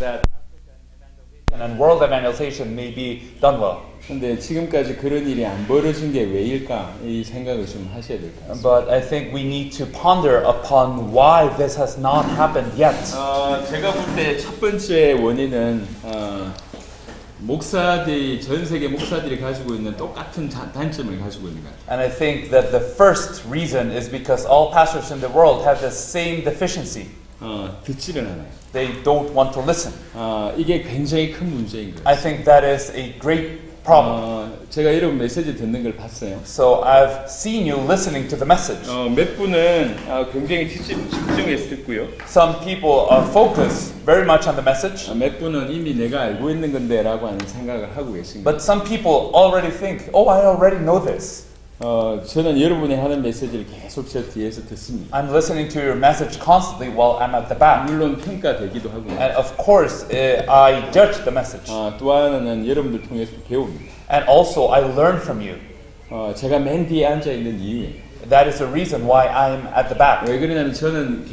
that and world evangelization may be done well. 근데 지금까지 그런 일이 안 벌어진 게 왜일까? 이 생각을 좀 하셔야 될 것 같습니다. But I think we need to ponder upon why this has not happened yet. 제가 볼 때 첫 번째 원인은 목사들이 전 세계 목사들이 가지고 있는 똑같은 단점을 가지고 있는 것 같아요. And I think that the first reason is because all pastors in the world have the same deficiency. 듣지를 않아요. They don't want to listen. 이게 굉장히 큰 문제인 거예요. I think that is a great problem. 제가 여러분 메시지 듣는 걸 봤어요. So I've seen you listening to the message. 몇 분은 굉장히 집중해서 듣고요. Some people focus very much on the message. 몇 분은 이미 내가 알고 있는 건데라고 하는 생각을 하고 계신 거예요. But some people already think, oh, I already know this. 저는 여러분이 하는 메시지를 계속 저 뒤에서 듣습니다. I'm listening to your message constantly while I'm at the back. 물론 평가되기도 하고. And of course, I judge the message. 또 하나는 여러분들 통해서 배웁니다. And also, I learn from you. 제가 맨 뒤에 앉아 있는 이유예요. That is the reason why I'm at the back. 왜 그러냐면 저는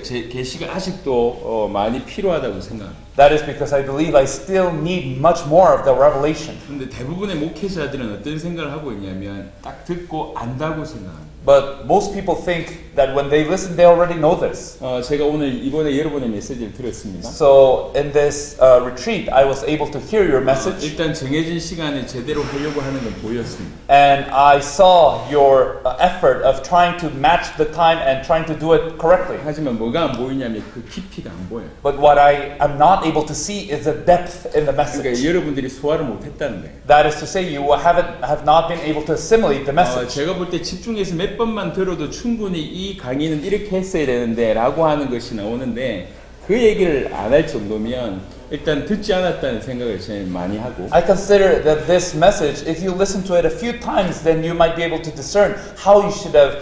제 계시가 아직도 많이 필요하다고 생각합니다. That is because I believe I still need much more of the revelation. 근데 대부분의 목회자들은 어떤 생각을 하고 있냐면 딱 듣고 안다고 생각합니다. But most people think that when they listen, they already know this. 제가 이번에 여러분의 메시지를 들었습니다. So in this retreat, I was able to hear your message. 일단 정해진 시간에 제대로 하려고 하는 건 보였습니다. And I saw your effort of trying to match the time and trying to do it correctly. 하지만 뭐가 안 보이냐면 그 깊이가 안 보여요. But what I am not able to see is the depth in the message. 그러니까 여러분들이 소화를 못했다는 거예요. That is to say, you have not been able to assimilate the message. 제가 볼 때 집중해서 몇 번만 들어도 충분히 이 강의는 이렇게 했어야 되는데 라고 하는 것이 나오는데 그 얘기를 안 할 정도면 일단 듣지 않았다는 생각을 제일 많이 하고 I consider that this message, if you listen to it a few times, then you might be able to discern how you should have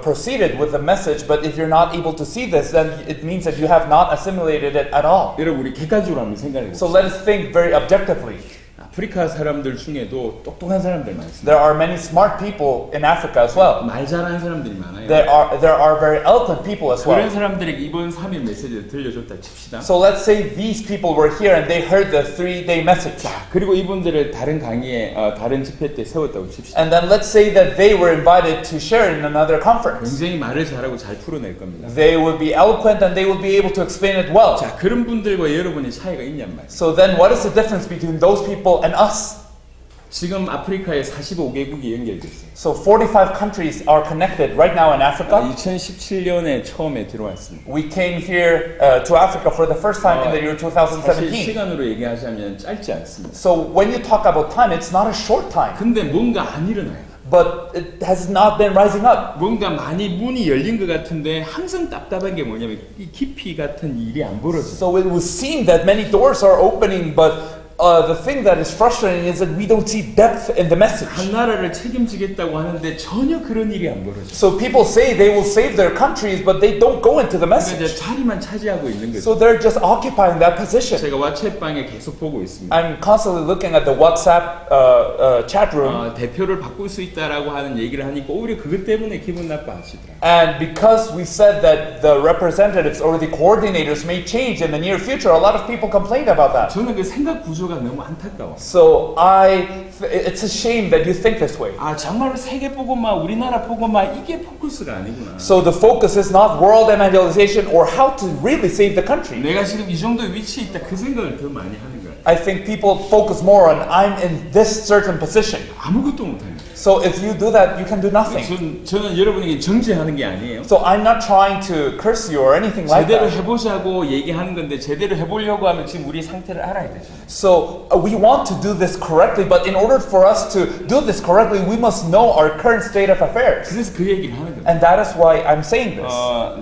proceeded with the message. But if you're not able to see this, then it means that you have not assimilated it at all. 여러분 우리 객관적으로 한번 생각해 So 봅시다. let us think very objectively. 아프리카 사람들 중에도 똑똑한 사람들 많습니다. There are many smart people in Africa as well. 말 잘하는 사람들이 많아요. There are very eloquent people as 그런 well. 사람들에게 이번 3일 메시지를 들려줬다 칩시다. So let's say these people were here and they heard the 3-day message. 그리고 이분들을 다른 강의에 다른 집회 때 세웠다고 칩시다. And then let's say that they were invited to share in another conference. 굉장히 말을 잘하고 잘 풀어낼 겁니다. They would be eloquent and they would be able to explain it well. 자, 그런 분들과 여러분의 차이가 있냔 말이에요. So then what is the difference between those people and us? 지금 아프리카에 45개국이 연결돼 있어요. So 45 countries are connected right now in Africa. 2017년에 처음에 들어왔습니다. We came here to Africa for the first time in the year 사실 2017. 시간으로 얘기하자면 짧지 않습니다. So when you talk about time, it's not a short time. 근데 뭔가 안 일어나요. But it has not been rising up. 뭔가 많이 문이 열린 것 같은데 항상 답답한 게 뭐냐면 이 깊이 같은 일이 안 벌어져요. So it would seem that many doors are opening, but the thing that is frustrating is that we don't see depth in the message. 한 나라를 책임지겠다고 하는데 전혀 그런 일이 안 벌어져요. So people say they will save their countries, but they don't go into the 그러니까 message. 이제 자리만 차지하고 있는 거죠. So they're just occupying that position. 제가 왓챗방에 계속 보고 있습니다. I'm constantly looking at the WhatsApp chat room, 대표를 바꿀 수 있다라고 하는 얘기를 하니까 오히려 그것 때문에 기분 나빠하시더라고요. and because we said that the representatives or the coordinators may change in the near future, a lot of people complained about that. 저는 그 생각 구조가 너무 안타까워. So it's a shame that you think this way. 정말로 세계 보고만 우리나라 보고만 이게 포커스가 아니구나. So the focus is not world evangelization or how to really save the country. 내가 지금 이 정도 위치에 있다 그 생각을 더 많이 하는 거야. I think people focus more on I'm in this certain position. 아무것도 못합니다. So if you do that, you can do nothing. 저는 여러분에게 정죄하는 게 아니에요. So I'm not trying to curse you or anything like 제대로 that. 해보자고 얘기하는 건데 제대로 해보려고 하면 지금 우리 상태를 알아야 되죠. So we want to do this correctly, but in order for us to do this correctly, we must know our current state of affairs. 그래서 그 얘기를 하는 겁니다. And that is why I'm saying this.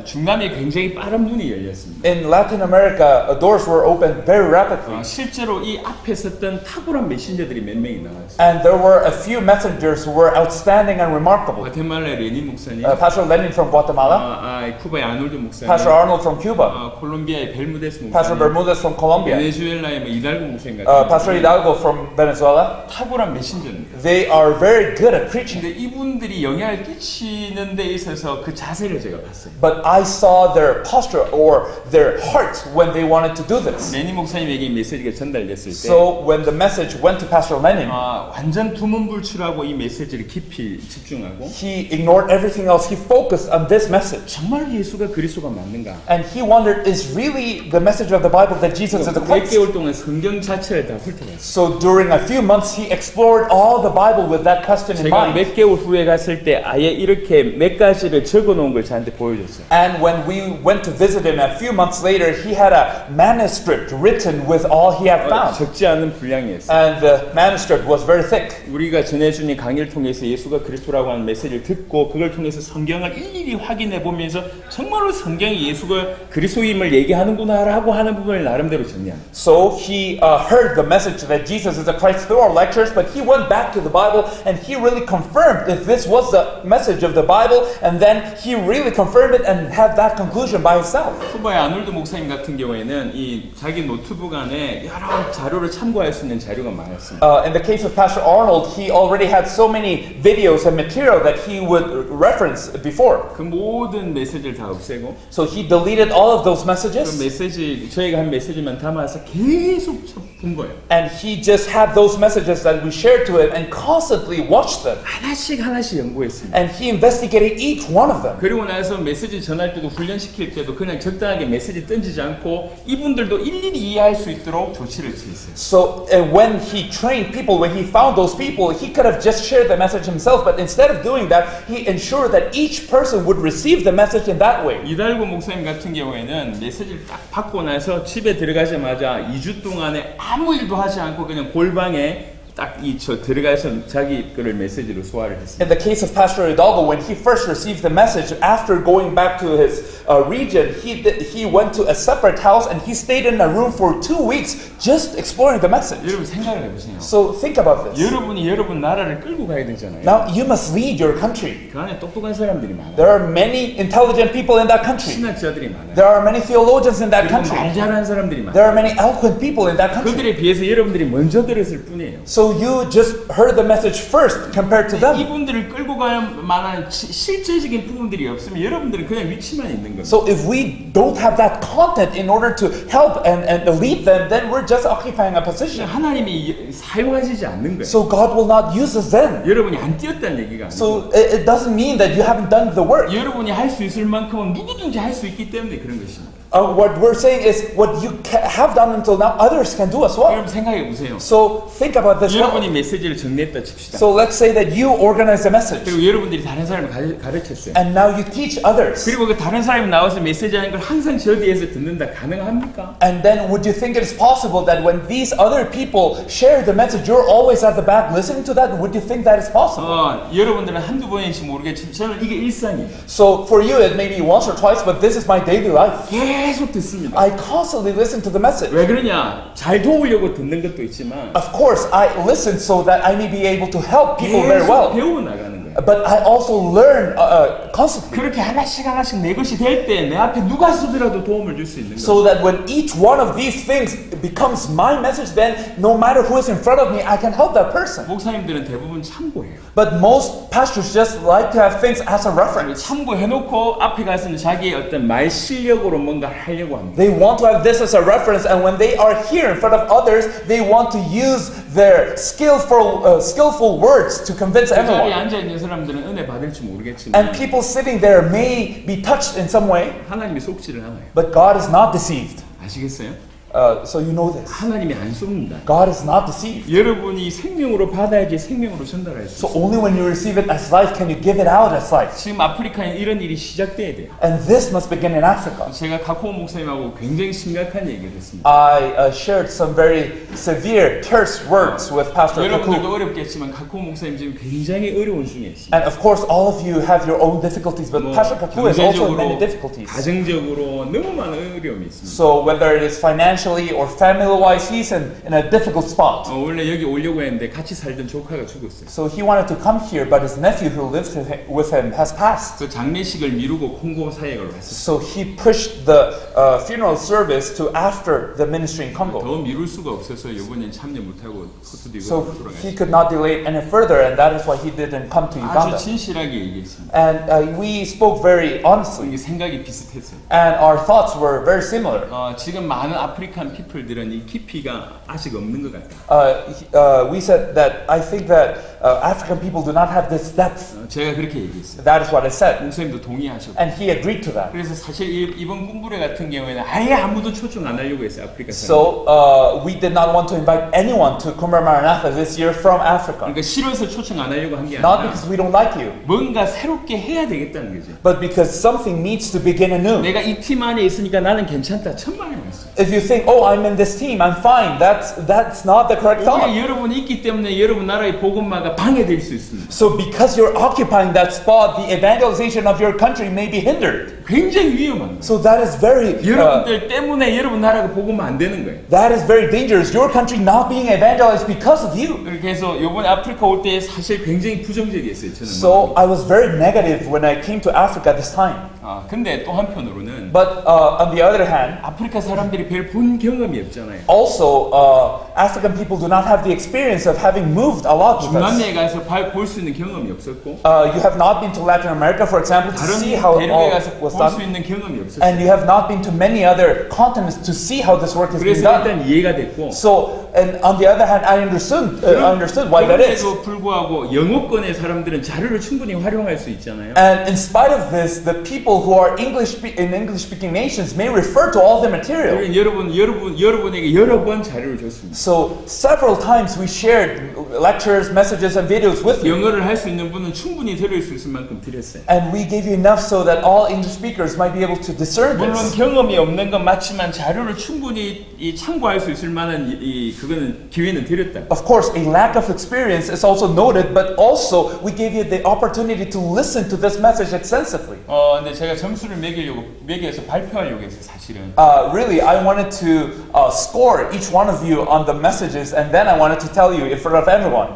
중남미에 굉장히 빠른 문이 열렸습니다. In Latin America, doors were opened very rapidly. 실제로 실제로 이 앞에 섰던 탁월한 메신저들이 몇 명이 나왔어요. And there were a few messengers who were outstanding and remarkable. 과테말라의 레닌 목사님, Pastor Lenin from Guatemala, 쿠바의 아놀드 목사님, Pastor Arnold from Cuba, 콜롬비아의 벨무데스 Pastor 목사님, Bermudez from Colombia, 베네수엘라의 뭐 이달고 목사님 같은 Pastor Hidalgo from Venezuela. 탁월한 메신저입니다. They are very good at preaching. 근데 이분들이 영향을 끼치는 데 있어서 그 자세를 제가 봤어요. But I saw their posture or their heart when they wanted to do this. 레닌 목사님에게 이 메시지가 전달됐을 때 So when the message went to Pastor Lenin, 완전 두문불출하고 이 메시지를 깊이 집중하고 he ignored everything else. He focused on this message. 정말 예수가 그리스도가 맞는가? And he wondered, is really the message of the Bible that Jesus is the 몇 Christ? 개월 동안 성경 자체를 다 훑어봤어요. So during a few months, he explored all the Bible with that question in 제가 mind. 몇 개월 후에 갔을 때 아예 이렇게 몇 가지를 적어놓은 걸 저한테 보여줬어요. And when we went to visit him a few months later, he had a manuscript written with all he had found. 적지 않은 분량이었어요. And the manuscript was very thick. 우리가 전해주는 강의를 통해서 예수가 그리스도라고 하는 메시지를 듣고 그걸 통해서 성경을 일일이 확인해 보면서 정말로 성경이 예수가 그리스도임을 얘기하는구나라고 하는 부분을 나름대로 정리합니다. So he heard the message that Jesus is the Christ through our lectures, but he went back to the Bible and he really confirmed if this was the message of the Bible, and then he really confirmed it and had that conclusion by himself. 쿠바의 아놀드 목사님 같은 경우에는 이 자기 노트북 안에 여러 자료를 참고할 수 있는 자료가 많았습니다. In the case of Pastor Arnold, he already had so many videos and material that he would reference before. 그 모든 메시지를 다 없애고 So he deleted all of those 그 messages, 메시지 저희가 한 메시지만 담아서 계속 본 거예요. and he just had those messages that we shared to him and constantly watched them. 하나씩 연구했습니다. And he investigated each one of them. 그리고 나서 메시지 전할 때도 훈련시킬 때도 그냥 적당하게 메시지 던지지 않고 이분들도 일일이 이해할 수 있도록 조치를 취했어요. So when he trained people, when he found those people, he could have just shared the message himself, but instead of doing that, he ensured that each person would receive the message in that way. 이달고 목사님 같은 경우에는 메시지를 딱 받고 나서 집에 들어가자마자 2주 동안에 아무 일도 하지 않고 그냥 골방에 딱 들어가서 자기 거를 메시지로 소화를 했습니다. In the case of Pastor Hidalgo, when he first received the message, after going back to his region, he went to a separate house and he stayed in a room for 2 weeks just exploring the message. 여러분 생각을 해보세요. So think about this. 여러분이 여러분 나라를 끌고 가야 되잖아요. Now you must lead your country. 그 안에 똑똑한 사람들이 많아요. There are many intelligent people in that country. 신학자들이 많아요. There are many theologians in that 그리고 country. 말 잘하는 사람들이 많아요. There are many eloquent people in that country. 그들에 비해서 여러분들이 먼저 들었을 뿐이에요. So you just heard the message first compared to them. 이분들을 끌고 갈 만한 실제적인 부분들이 없으면 여러분들은 그냥 위치만 있는 겁니다. So if we don't have that content in order to help and lead them, then we're just occupying a position. 하나님이 사용하시지 않는 거예요. So God will not use us then. 여러분이 안 뛰었다는 얘기가 아니고 So it doesn't mean that you haven't done the work. 여러분이 할 수 있을 만큼은 누구든지 할 수 있기 때문에 그런 것입니다. What we're saying is what you have done until now, others can do as well. 여러분 생각해 보세요. So think about this. 여러분이 메시지를 정리했다 칩시다. So let's say that you organize the message, 그리고 여러분들이 다른 사람을 가르쳤어요. and now you teach others. 그리고 그 다른 사람이 나와서 메시지 하는 걸 항상 저 뒤에서 듣는다. 가능합니까? And then would you think it is possible that when these other people share the message, you're always at the back listening to that? Would you think that is possible? 여러분들은 한두 번인지 모르겠지만 저는 이게 일상이에요. So for you it may be once or twice, but this is my daily life. 계속 듣습니다. I constantly listen to the message. 왜 그러냐? 잘 도우려고 듣는 것도 있지만 Of course, I listen so that I may be able to help people very 계속 well. 배워 나가는 거예요. But I also learn constantly. 그렇게 하나씩 내 것이 될 때 내 앞에 누가 서더라도 도움을 줄 수 있는 거예요. So that when each one of these things becomes my message, then no matter who is in front of me, I can help that person. 목사님들은 대부분 참고해요. But most pastors just like to have things as a reference. 참고해놓고 앞에 가서는 자기의 어떤 말 실력으로 뭔가 하려고 합니다. They want to have this as a reference, and when they are here in front of others, they want to use their skillful words to convince 그 자리에 everyone. 앉아 있는 사람들은 은혜 받을지 모르겠지만 And people sitting there may be touched in some way, 하나님이 속지를 않아요. but God is not deceived. 아시겠어요? So you know this. 하나님이 안 쏩니다. God is not deceived. 여러분이 생명으로 받아야지 생명으로 전달할 수 So 있어요. only when you receive it as life can you give it out as life. 지금 아프리카에 이런 일이 시작돼야 돼요. And this must begin in Africa. 제가 가코모 목사님하고 굉장히 심각한 얘기를 했습니다. I shared some very severe, terse words with Pastor 여러분들도 Kaku. 어렵겠지만 가코모 목사님 지금 굉장히 어려운 중에 있습니다. And of course, all of you have your own difficulties, but Pastor Kaku is also in many 경제적으로, difficulties. 가정적으로 너무 많은 어려움이 있습니다. So whether it is financial financially or family-wise, he's in a difficult spot. 원래 여기 오려고 했는데 같이 살던 조카가 죽었어요. So he wanted to come here, but his nephew who lives with him has passed. 그 장례식을 미루고 콩고 사역을 왔어요. So he pushed the funeral service to after the ministry in Congo. 더 미룰 수가 없어서 이번엔 참여 못하고 코트디부아르 So 돌아갔어요. he could not delay it any further, and that is why he didn't come to Uganda. 아주 진실하게 얘기했습니다. And we spoke very honestly, 이게 생각이 비슷했어요. and our thoughts were very similar. 지금 많은 아프리칸 피플들은 이 깊이가 아직 없는 것 같다. We said that I think that African people do not have this depth. 제가 그렇게 얘기했어요. That is what I said, 목사님도 동의하셨고. and he agreed to that. 그래서 사실 이번 군부례 같은 경우에는 아예 아무도 초청 안 하려고 했어요. 아프리카 사람. So we did not want to invite anyone to Kumar Maranatha this year from Africa. 그러니까 싫어서 초청 안 하려고 한 게 Not 아니라 because we don't like you, 뭔가 새롭게 해야 되겠다는 거죠. but because something needs to begin anew. 내가 이 팀 안에 있으니까 나는 괜찮다. 천만에 왔어요. If you think, oh, I'm in this team, I'm fine, that's not the correct thought. 여기에 여러분이 있기 때문에 여러분 나라의 복음화가 방해될 수 있습니다. So because you're occupying that spot, the evangelization of your country may be hindered. 굉장히 위험한 거예요. So that is very 여러분들 때문에 여러분 나라가 복음화 안 되는 거예요. that is very dangerous. Your country not being evangelized because of you. 그렇게 해서 이번에 아프리카 올 때 사실 굉장히 부정적이었어요. 저는. So I was very negative when I came to Africa this time. 근데 또 한편으로는 But on the other hand, 아프리카 사람들이 별 본 경험이 없잖아요. also African people do not have the experience of having moved a lot with us. 중남미에 가서 볼 수 있는 경험이 없었고 You have not been to Latin America, for example, to 다른 see how it 대륙에 all 가서 was 볼 수 done. 있는 경험이 없었어요. And you have not been to many other continents to see how this work has been 그래서 done. 일단 이해가 됐고 So, and on the other hand, I understood why that is. 그럼에도 불구하고 영어권의 사람들은 자료를 충분히 활용할 수 있잖아요. And in spite of this, the people who are in English-speaking nations may refer to all the material. 그러니까 여러분에게 여러 번 자료를 줬습니다. So several times we shared lectures, messages, and videos with you. 영어를 할 수 있는 분은 충분히 들을 수 있을 만큼 드렸어요. And we gave you enough so that all English speakers might be able to discern 물론 this. 경험이 없는 건 맞지만 자료를 충분히 참고할 수 있을 만한 그거는 기회는 드렸다. Of course, a lack of experience is also noted, but also we gave you the opportunity to listen to this message extensively. 근데 제가 점수를 매겨서 발표하려고 했어요, 사실은. Really, I wanted to score each one of you on the messages, and then I wanted to tell you in front of everyone.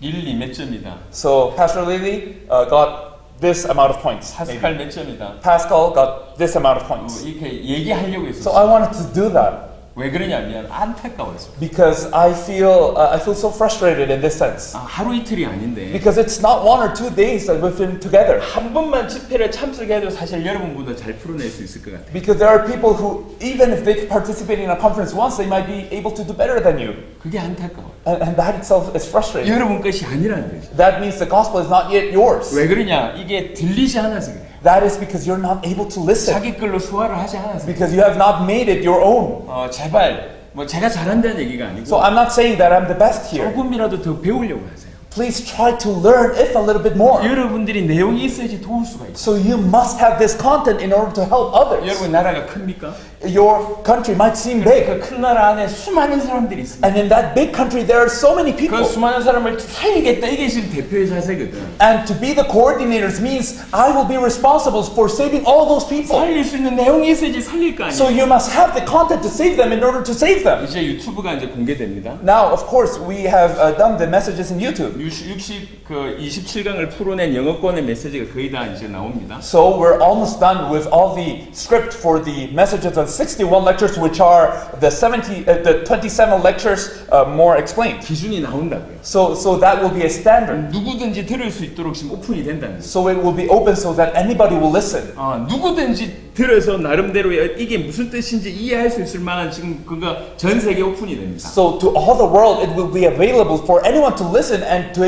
릴리 몇 점이다. So Pastor Lily got this amount of points. maybe. 파스칼 몇 점이다. Pascal got this amount of points. 이렇게 얘기하려고 So 했어요. I wanted to do that 왜 그러냐면 안타까워서. because I feel so frustrated in this sense. 하루 이틀이 아닌데 Because it's not 1 or 2 days that we've been together. 한 번만 집회를 참석해도 사실 여러분보다 잘 풀어낼 수 있을 것 같아요. Because there are people who, even if they participate in a conference once, they might be able to do better than you. 그게 안타까워요. And that itself is frustrating. 여러분 것이 아니라는 거죠. That means the gospel is not yet yours. 왜 그러냐? 이게 들리지 않아서 그래요. That is because you're not able to listen. 자기 걸로 소화를 하지 않아서 그래요. Because you have not made it your own. 제발 제가 잘한다는 얘기가 아니고 So I'm not saying that I'm the best here. 조금이라도 더 배우려고 하세요. Please try to learn if a little bit more. 여러분들이 내용이 있어야지 도울 수가 있어요. So you must have this content in order to help others. 여러분 나라가 큽니까? Your country might seem big. 그 큰 나라 안에 수많은 사람들이 있습니다. And in that big country, there are so many people. 그 수많은 사람을 살리겠다 이게 지금 대표의 자세거든. And to be the coordinators means I will be responsible for saving all those people. 살릴 수 있는 내용이 있어야지 살릴 거 So 아니에요. you must have the content to save them in order to save them. 이제 유튜브가 이제 공개됩니다. Now, of course, we have done the messages in YouTube. 27강을 풀어낸 영어권의 메시지가 거의 다 이제 나옵니다. So we're almost done with all the script for the messages of 61 lectures, which are the 27 lectures more explained. 기준이 나온다고요. So that will be a standard. 누구든지 들을 수 있도록 지금 오픈이 된다는 거예요. So it will be open so that anybody will listen. 누구든지 들어서 나름대로 이게 무슨 뜻인지 이해할 수 있을 만한 지금 그거 전 세계 오픈이 됩니다. So to all the world, it will be available for anyone to listen and to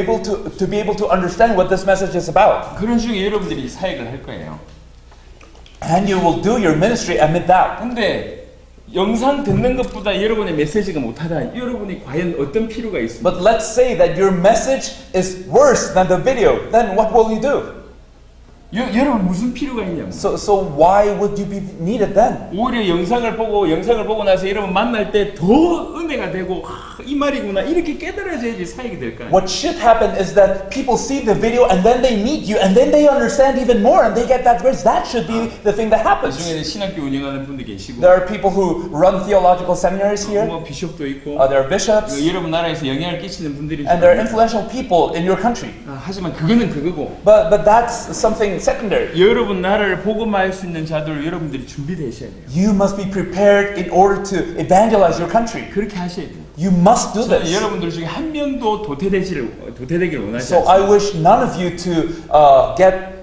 be able to understand what this message is about. 그런 중에 여러분들이 사역을 할 거예요. And you will do your ministry amid that. 근데 영상 듣는 것보다 여러분의 메시지가 못하다. 여러분이 과연 어떤 필요가 있습니까? But let's say that your message is worse than the video. Then what will you do? 여러분 무슨 필요가 있냐고. So why would you be needed then? 오히려 영상을 보고 나서 여러분 만날 때 더 은혜가 되고 이 말이구나 이렇게 깨달아져야지 사역이 될 거 아니에요. What should happen is that people see the video and then they meet you and then they understand even more and they get that grace. That should be the thing that happens. 중에는 신학교 운영하는 분도 계시고 There are people who run theological seminaries here. 뭐 비숍도 있고 There are bishops. 여러분 나라에서 영향을 끼치는 분들이 And there are influential people in your country. 하지만 그거는 그거고 But that's something secondary. 여러분 나라를 복음화할 수 있는 자들 여러분들이 준비되셔야 돼요. You must be prepared in order to evangelize your country. 그렇게 하셔야 돼요. You must do 저는 this. 여러분들 중에 한 명도 도태되기를 원하지 So I 않습니다. wish none of you to get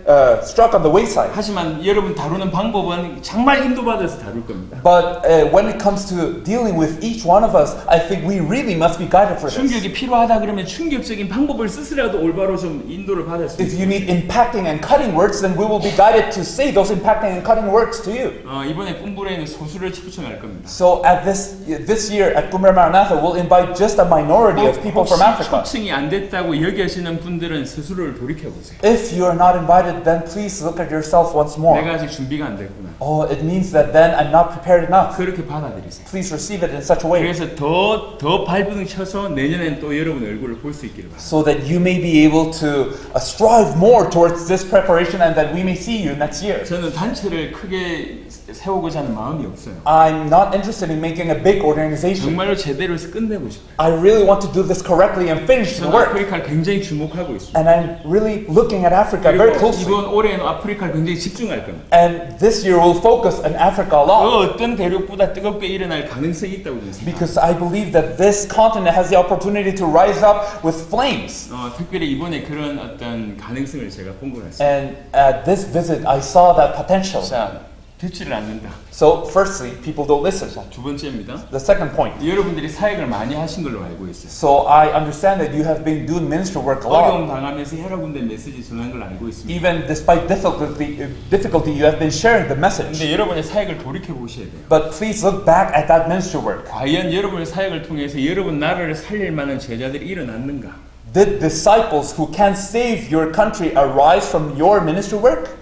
struck on the wayside. 하지만 여러분 다루는 방법은 정말 인도받아서 다룰 겁니다. But when it comes to dealing with each one of us, I think we really must be guided for this. 충격이 필요하다 그러면 충격적인 방법을 쓰시라도 올바로 좀 인도를 받을 수 If you 있습니다. need impacting and cutting words, then we will be guided to say those impacting and cutting words to you. 이번에 꿈부레에는 소수를 초청할 겁니다. So at this year at Kumar Maranatha, we'll invite just a minority of people from 혹시 Africa. 초청이 안 됐다고 여기시는 분들은 스스로를 돌이켜 보세요. If you are not invited, then please look at yourself once more. 내가 아직 준비가 안 됐구나. Oh, it means that then I'm not prepared enough. 그렇게 받아들이세요. Please receive it in such a way 그래서 더 발버둥 쳐서 내년엔 또 여러분 얼굴을 볼 수 있기를 바랍니다. so that you may be able to strive more towards this preparation and that we may see you next year. 저는 단체를 크게 세우고자 하는 마음이 없어요. I'm not interested in making a big organization. 정말로 제대로 해서 끝내고 싶어요. I really want to do this correctly and finish the 저는 work. 아프리카를 굉장히 주목하고 있습니다. And I'm really looking at Africa very 그리고 closely. 이번 올해는 아프리카를 굉장히 집중할 겁니다. And this year we'll focus on Africa a 그 lot 어떤 대륙보다 뜨겁게 일어날 가능성이 있다고 저는 생각합니다. because I believe that this continent has the opportunity to rise up with flames. 특별히 이번에 그런 어떤 가능성을 제가 본 것 같습니다. And at this visit, I saw that potential. 자, 듣지를 않는다. So, firstly, people don't listen. 두 번째입니다. The second point. 여러분들이 사역을 많이 하신 걸로 알고 있어요. So, I understand that you have been doing ministry work a lot. 어려움 당하면서 여러 군데 메시지 전한 걸 알고 있습니다. Even despite difficulty, you have been sharing the message. 근데 여러분의 사역을 돌이켜 보셔야 돼요. But please look back at that ministry work. 과연 여러분의 사역을 통해서 여러분 나라를 살릴 만한 제자들이 일어났는가? Did disciples who can save your country arise from your ministry work?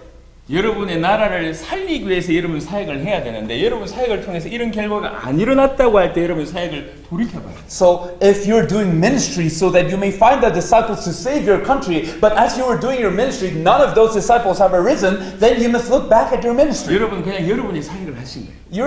여러분의 나라를 살리기 위해서 여러분 사역을 해야 되는데 여러분 사역을 통해서 이런 결과가 안 일어났다고 할 때 여러분 사역을 돌이켜봐요. So if you're doing ministry so that you may find the disciples to save your country, but as you were doing your ministry, none of those disciples have arisen, then you must look back at your ministry. 여러분 그냥 여러분이 사역을 하신 거예요. You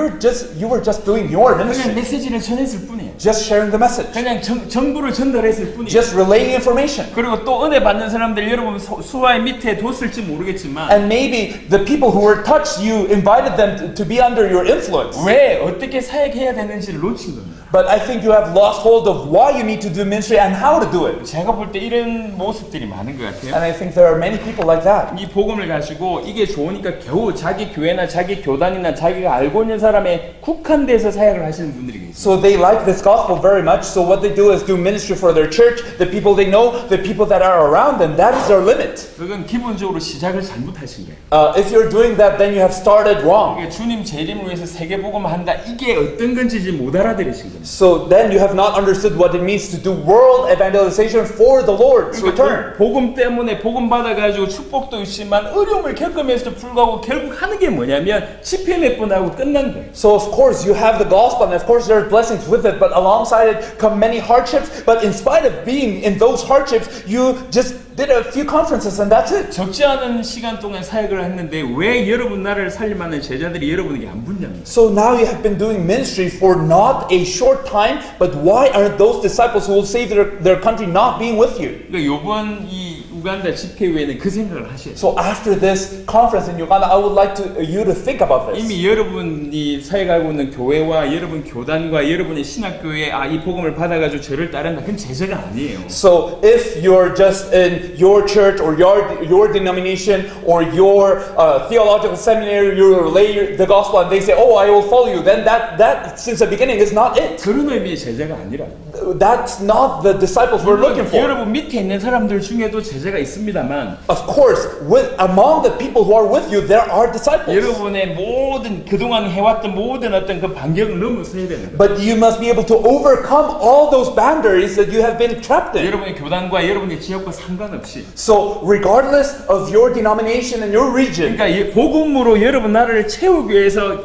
were just doing your 그냥 ministry, 메시지를 전했을 뿐이에요. just sharing the message, 그냥 정보를 전달했을 뿐이에요. just relaying information. 그리고 또 은혜 받는 사람들 여러분 수화의 밑에 뒀을지 모르겠지만 And maybe the people who were touched, you invited them to be under your influence. 왜 어떻게 사역해야 되는지를 놓친 겁니다. But I think you have lost hold of why you need to do ministry and how to do it. 제가 볼 때 이런 모습들이 많은 것 같아요. And I think there are many people like that. 이 복음을 가지고 이게 좋으니까 겨우 자기 교회나 자기 교단이나 자기가 알고 있는 사람에 국한돼서 사역을 하시는 분들이 계세요. So they like this gospel very much. So what they do is do ministry for their church, the people they know, the people that are around them. That is their limit. 그건 기본적으로 시작을 잘못하신 거예요. If you're doing that, then you have started wrong. 이게 주님 재림을 위해서 세계 복음을 한다. 이게 어떤 건지 못 알아들으신 겁니다. So then you have not understood what it means to do world evangelization for the Lord's return. 복음 때문에 복음 받아가지고 축복도 있지만 어려움을 겪으면서도 불구하고 결국 하는 게 뭐냐면 집회 몇 번 하고 끝난 거예요. So of course you have the gospel and of course there are blessings with it, but alongside it come many hardships. But in spite of being in those hardships, you just did a few conferences and that's it. 적지 않은 시간 동안 사역을 했는데 왜 여러분 나라를 살릴 만한 제자들이 여러분에게 안 붙냐면 So now you have been doing ministry for not a short time, but why aren't those disciples who will save their country not being with you? 그러니까 이번 이 우간다 집회 후에는 그 생각을 하셔야 돼요. So after this conference in Uganda, I would like you to think about this. 이미 여러분이 사역하고 있는 교회와 여러분 교단과 여러분의 신학교에 이 복음을 받아가지고 저를 따른다. 그건 제자가 아니에요. So if you're just in your church or your denomination or your theological seminary, you relay the gospel and they say, oh, I will follow you, then that since the beginning is not it. 그런 의미의 제자가 아니라고. that's not the disciples we're looking for. 여러분 밑에 있는 사람들 중에도 제자가 있습니다만 Of course, among the people who are with you, there are disciples. 여러분의 모든 그동안 해왔던 모든 어떤 그 반경을 넘어서야 되는 거예요. But you must be able to overcome all those boundaries that you have been trapped in. 여러분의 교단과 여러분의 지역과 상관없이 So, regardless of your denomination and your region, 그러니까 이 복음으로 여러분 나라를 채우기 위해서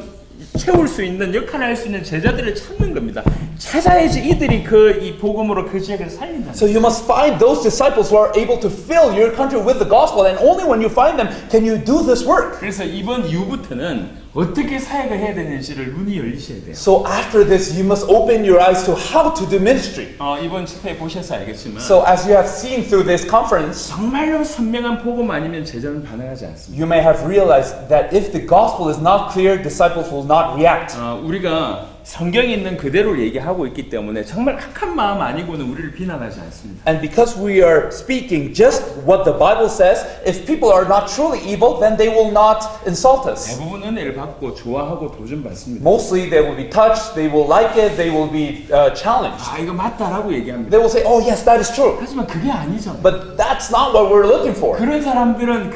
채울 수 있는 역할을 할 수 있는 제자들을 찾는 겁니다. 찾아야지 이들이 그 이 복음으로 그 지역을 살린다. so you must find those disciples who are able to fill your country with the gospel, and only when you find them can you do this work. 그래서 이번 이후부터는 어떻게 사역을 해야 되는지를 눈이 열리셔야 돼요. So after this, you must open your eyes to how to do ministry. 이번 집회 보셔서 알겠지만 So as you have seen through this conference, 정말로 선명한 복음 아니면 제자는 반응하지 않습니다. you may have realized that if the gospel is not clear, disciples will not react. 우리가 성경에 있는 그대로 얘기하고 있기 때문에 정말 악한 마음 아니고는 우리를 비난하지 않습니다. And because we are speaking just what the Bible says, if people are not truly evil, then they will not insult us. 대부분 은혜를 받고 좋아하고 도전 받습니다. Mostly they will be touched, they will like it, they will be challenged. 이거 맞다라고 얘기합니다. They will say, oh yes, that is true. 하지만 그게 아니죠. But that's not what we're looking for. 그런 사람들은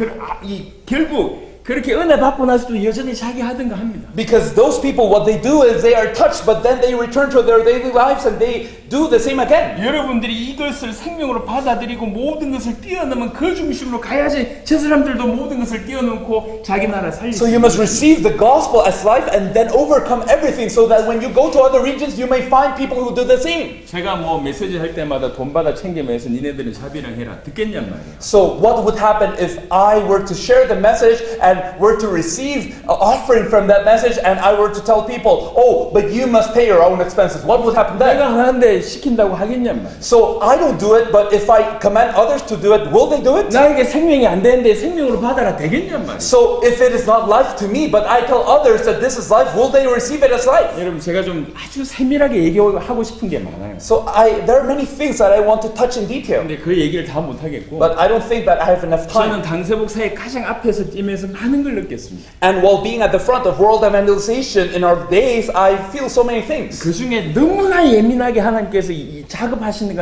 결국 그렇게 은혜 받고 나서도 여전히 자기 하든가 합니다. Because those people, what they do is they are touched, but then they return to their daily lives and they do the same again. 여러분들이 이것을 생명으로 받아들이고 모든 것을 뛰어넘은 그 중심으로 가야지 저 사람들도 모든 것을 뛰어넘고 자기 나라 살릴 수 So you must receive the gospel as life and then overcome everything so that when you go to other regions, you may find people who do the same. 제가 뭐 메시지 할 때마다 돈 받아 챙기면서 니네들은 자비랑 해라 듣겠냔 말이에요. So what would happen if I were to share the message and were to receive an offering from that message and I were to tell people, oh, but you must pay your own expenses? What would happen then? 내가 하는데 시킨다고 하겠냔 말이에요. So I don't do it, but if I command others to do it, will they do it? 나에게 생명이 안 되는데 생명으로 받아라 되겠냔 말이에요. So if it is not life to me, but I tell others that this is life, will they receive it as life? 여러분 제가 좀 아주 세밀하게 얘기하고 싶은 게 많아요. So there are many things that I want to touch in detail, 근데 그 얘기를 다 못하겠고 but I don't think that I have enough 저는 time. 당세복사의 가장 앞에서 뛰면서 많은 걸 느꼈습니다. And while being at the front of world evangelization in our days, I feel so many things. 그 중에 너무나 예민하게 하나님께서 이 작업하신다는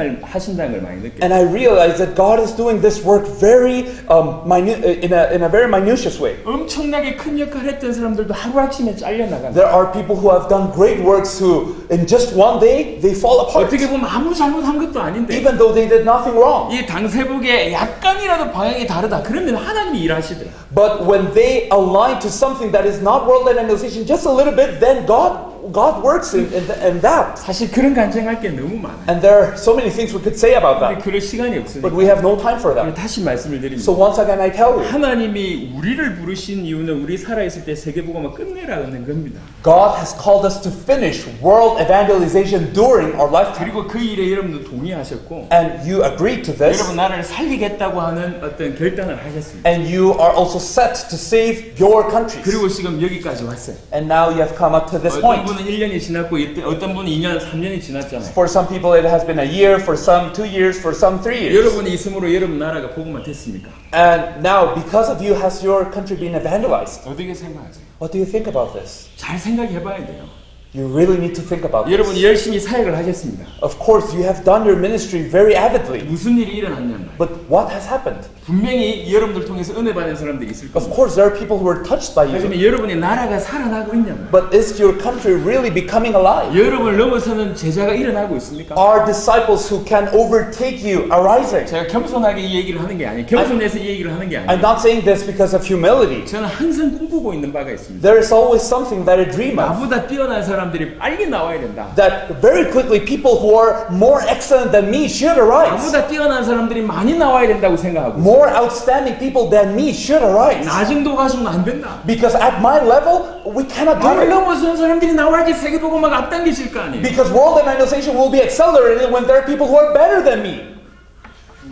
걸 많이 느껴요. And I realize that God is doing this work very in a very minutious way. 엄청나게 큰 역할을 했던 사람들도 하루아침에 잘려나간다. There are people who have done great works who, in just one day, they fall apart. 어떻게 보면 아무 잘못한 것도 아닌데 Even though they did nothing wrong. 이 당세복에 약간이라도 방향이 다르다. 그러면 하나님이 일하시더라. But when they align to something that is not world evangelization just a little bit, then God works in that. 사실 그런 간증할 게 너무 많아요. And there are so many things we could say about 근데 that. 그럴 시간이 But 없으니까 we have no time for that. 다시 말씀을 드립니다. So once again I tell you, 하나님이 우리를 부르신 이유는 우리 살아있을 때 세계복음을 끝내라는 겁니다. God has called us to finish world evangelization during our lifetime. 그리고 그 일에 여러분도 동의하셨고 And you agreed to this. 여러분 나라를 살리겠다고 하는 어떤 결단을 하셨습니다. And you are also set to save your countries. 그리고 지금 여기까지 왔어요. And now you have come up to this 어떤 point. 분은 1년이 지났고 어떤 분은 2년, 3년이 지났잖아요. For some people it has been a year, for some 2 years, for some 3 years. 여러분이 있음으로 여러분 나라가 복음화 됐습니까? And now because of you has your country been evangelized. 어떻게 생각하세요? What do you think about this? 잘 생각해봐야 돼요. You really need to think about 여러분이 this. 열심히 사역을 하셨습니다. Of course, you have done your ministry very avidly. 무슨 일이 일어났냐면 But what has happened? 분명히 여러분들 통해서 은혜 받는 사람들이 있을 Of 겁니다. course, there are people who are touched by you. 하지만 여러분의 나라가 살아나고 있냐면 But is your country really becoming alive? 여러분을 넘어서는 제자가 일어나고 있습니까? Are disciples who can overtake you arising? 제가 겸손하게 이 얘기를 하는 게 아니에요. 겸손해서 이 얘기를 하는 게 I'm 아니에요. not saying this because of humility. 저는 항상 꿈꾸고 있는 바가 있습니다. There is always something that I dream of. 나보다 뛰어난 사람들이 빨리 나와야 된다. That very quickly people who are more excellent than me should arise. 나보다 뛰어난 사람들이 많이 나와야 된다고 생각하고 있어요. More outstanding people than me should arise. 나 정도 가지고는 안 된다. Because at my level, we cannot do 나를 it. 넘어서는 사람들이 나와야지 세계복음화가 앞당겨질 거 아니에요. Because world evangelization will be accelerated when there are people who are better than me.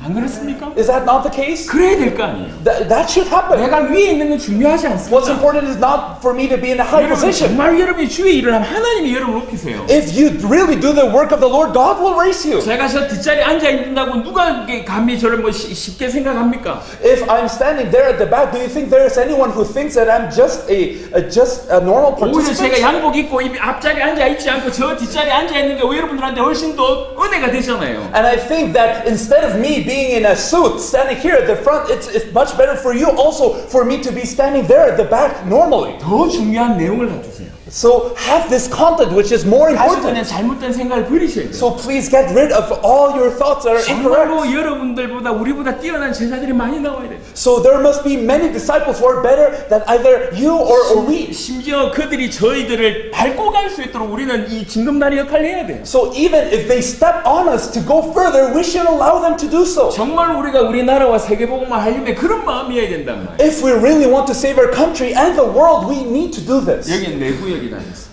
안 그렇습니까? Is that not the case? 그래야 될 거 아니에요. That should happen. 내가 위에 있는 건 중요하지 What's 않습니다. important is not for me to be in a high 여러분 position. 정말 여러분이 주의 일을 하면 하나님이 여러분을 높이세요. If you really do the work of the Lord, God will raise you. 제가 저 뒷자리에 앉아 있는다고 누가 감히 저를 뭐 쉽게 생각합니까? If I'm standing there at the back, do you think there is anyone who thinks that I'm just a normal 오히려 제가 participant? 양복 입고 이 앞자리에 앉아 있지 않고 저 뒷자리에 앉아 있는 게 여러분들한테 훨씬 더 은혜가 되잖아요. And I think that instead of me being in a suit standing here at the front, it's much better for you also for me to be standing there at the back normally. 더 중요한 내용을 갖추세요. So have this content which is more 가지고 important. 있는 잘못된 생각을 버리셔야 돼요. So please get rid of all your thoughts that are 정말로 incorrect. 여러분들보다 우리보다 뛰어난 제자들이 많이 나와야 돼요. So there must be many disciples who are better than either you or we. 심지어 그들이 저희들을 밟고 갈 수 있도록 우리는 이 징검다리 역할을 해야 돼요. So even if they step on us to go further, we should allow them to do so. 정말 우리가 우리나라와 세계복음을 하려면 그런 마음이어야 된단 말이에요. If we really want to save our country and the world, we need to do this. 여기는 내구역이라면서.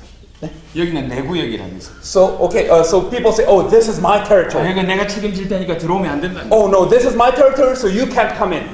여기는 내구역이라면서. So so people say, "Oh, this is my territory." 여기 내가 책임질 테니까 들어오면 안 된다. Oh no, this is my territory, so you can't come in.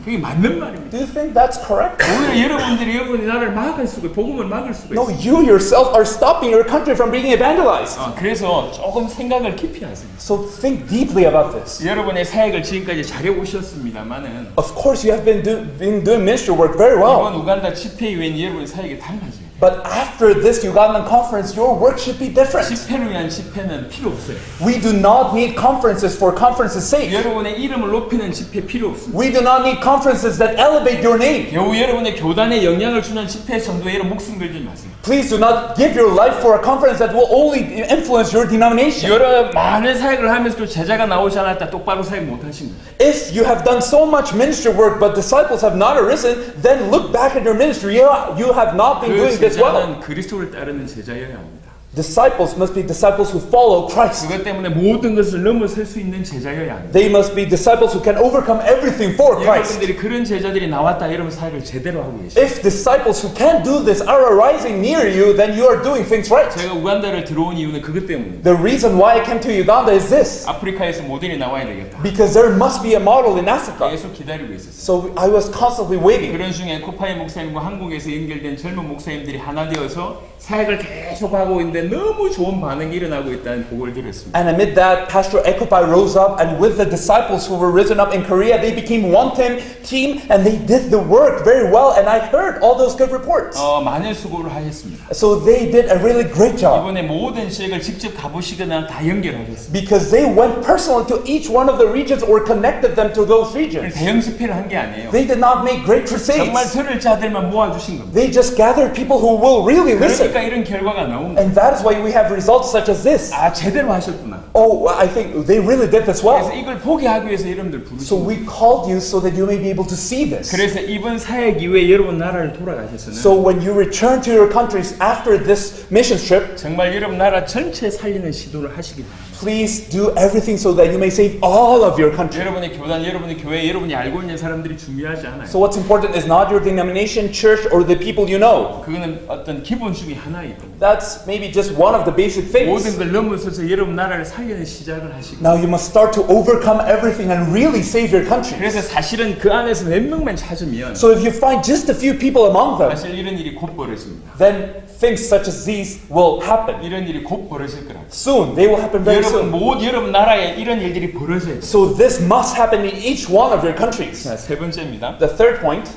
그게 맞는 말입니다. Do you think that's correct? 오히려 여러분들이 여러분의 나라를 막을 수가 복음을 막을 수가 No, 있어요. you yourself are stopping your country from being evangelized. 그래서 조금 생각을 깊이 하세요. So think deeply about this. 여러분의 사역을 지금까지 잘해 오셨습니다만은 Of course, you have been doing ministry work very well. 이번 우간다 집회 이후엔 여러분의 사역이 달라져요. But after this Ugandan conference, your work should be different. 집회를 위한 집회는 필요 없어요. We do not need conferences for conference's sake. 여러분의 이름을 높이는 집회 필요 없습니다. We do not need conferences that elevate your name. 겨우 여러분의 교단에 영향을 주는 집회 정도에 이런 목숨 걸지 마세요. Please do not give your life for a conference that will only influence your denomination. 여러 많은 사역을 하면서도 제자가 나오지 않았다 똑바로 사역 못 하신 거예요. If you have done so much ministry work but disciples have not arisen, then look back at your ministry. You have not been 그 doing this well. 제자는 그리스도를 따르는 제자여야 합니다. Disciples must be disciples who follow Christ. 그것 때문에 모든 것을 넘어설 수 있는 제자여야 합니다. They must be disciples who can overcome everything for Christ. 여러분들이 그런 제자들이 나왔다 여러분 사역을 제대로 하고 계시죠. If disciples who can't do this are arising near you, then you are doing things right. 제가 우간다를 들어온 이유는 그것 때문입니다. The reason why I came to Uganda is this. 아프리카에서 모델이 나와야 되겠다. Because there must be a model in Africa. 계속 기다리고 있었어요. So I was constantly waiting. 그런 중에 코파이 목사님과 한국에서 연결된 젊은 목사님들이 하나 되어서 사역을 계속 하고 있는데 너무 좋은 반응이 일어나고 있다는 보고를 들었습니다. And amid that, Pastor Ekopai rose up, and with the disciples who were risen up in Korea, they became one team, and they did the work very well. And I heard all those good reports. 많은 수고를 하셨습니다. So they did a really great job 이번에 모든 지역을 직접 가보시거나 다 연결하셨습니다. because they went personally to each one of the regions or connected them to those regions. 대형 집회를 한 게 아니에요. They did not make great 정말 crusades. 들을 자들만 모아주신 겁니다. They just gathered people who will really listen. 그러니까 이런 결과가 나옵니다. And that is why we have results such as this. 제대로 하셨구나. Oh, I think they really did this 그래서 well. 이걸 보게 하기 위해서 여러분들 So 부르신 거예요. we called you so that you may be able to see this. 그래서 이번 사역 이후에 여러분 나라를 돌아가셔서는 So when you return to your countries after this mission trip, 정말 여러분 나라 전체 살리는 시도를 하시기 바랍니다. please do everything so that you may save all of your country. 여러분의 교단, 여러분의 교회, 여러분이 알고 있는 사람들이 중요하지 않아요. So what's important is not your denomination, church, or the people you know. 그거는 어떤 기본 중에 하나이고 That's maybe just one of the basic 모든 things. 걸 넘어서서 여러분 나라를 살리는 시작을 하시고 Now you must start to overcome everything and really save your country. 그래서 사실은 그 안에서 몇 명만 찾으면 So if you find just a few people among them, 사실 이런 일이 곧 벌어집니다. then things such as these will happen. 이런 일이 곧 벌어질 거라고. Soon, they will happen very 여러분 soon. 여러분 나라에 이런 일들이 벌어져야 돼요. So this must happen in each one of your countries. 자, 세 번째입니다. The third point,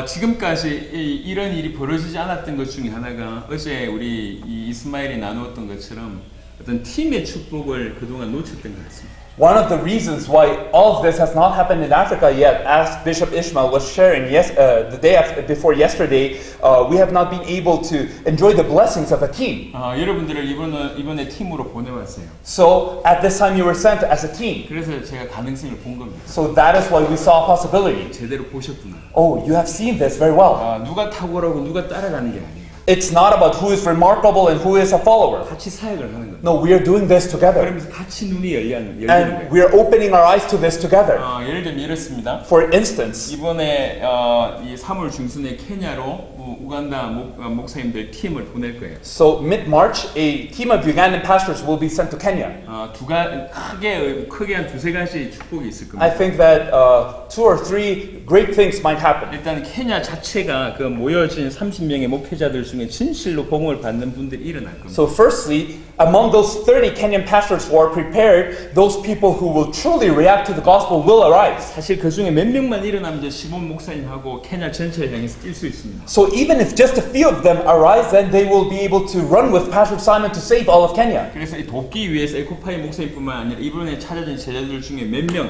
지금까지 이런 일이 벌어지지 않았던 것 중에 하나가 어제 우리 이스마일이 나누었던 것처럼 어떤 팀의 축복을 그동안 놓쳤던 것 같습니다. one of the reasons why all of this has not happened in Africa yet, as Bishop Ishmael was sharing the day before yesterday, we have not been able to enjoy the blessings of a team. 여러분들을 이번에 팀으로 보내왔어요. So at this time you were sent as a team. 그래서 제가 가능성을 본 겁니다. So that is why we saw a possibility. 제대로 보셨구나. Oh, you have seen this very well. 누가 탁월하고 누가 따라가는 게 아니에요. It's not about who is remarkable and who is a follower. 같이 사역을 하는 거예요. No, we are doing this together. 그러면서 같이 눈이 열리는 And 거예요. we are opening our eyes to this together. 예를 들면 이렇습니다. For instance, 이번에 이 3월 중순에 케냐로 우간다 목사님들 팀을 보낼 거예요. So mid-March, a team of Ugandan pastors will be sent to Kenya. 크게 한 두세 가지 축복이 있을 I 겁니다. think that 2 or 3 great things might happen. 일단 케냐 자체가 그 모여진 30명의 목회자들 중에 진실로 복음을 받는 분들이 일어날 겁니다. So firstly, among those 30 Kenyan pastors who are prepared, those people who will truly react to the gospel will arise. 사실 그 중에 몇 명만 일어나면 이제 시몬 목사님하고 케냐 전체를 향해서 뛸 수 있습니다. So even if just a few of them arise, then they will be able to run with Pastor Simon to save all of Kenya. 그래서 이 돕기 위해서 에코파이 목사님뿐만 아니라 이번에 찾아진 제자들 중에 몇 명,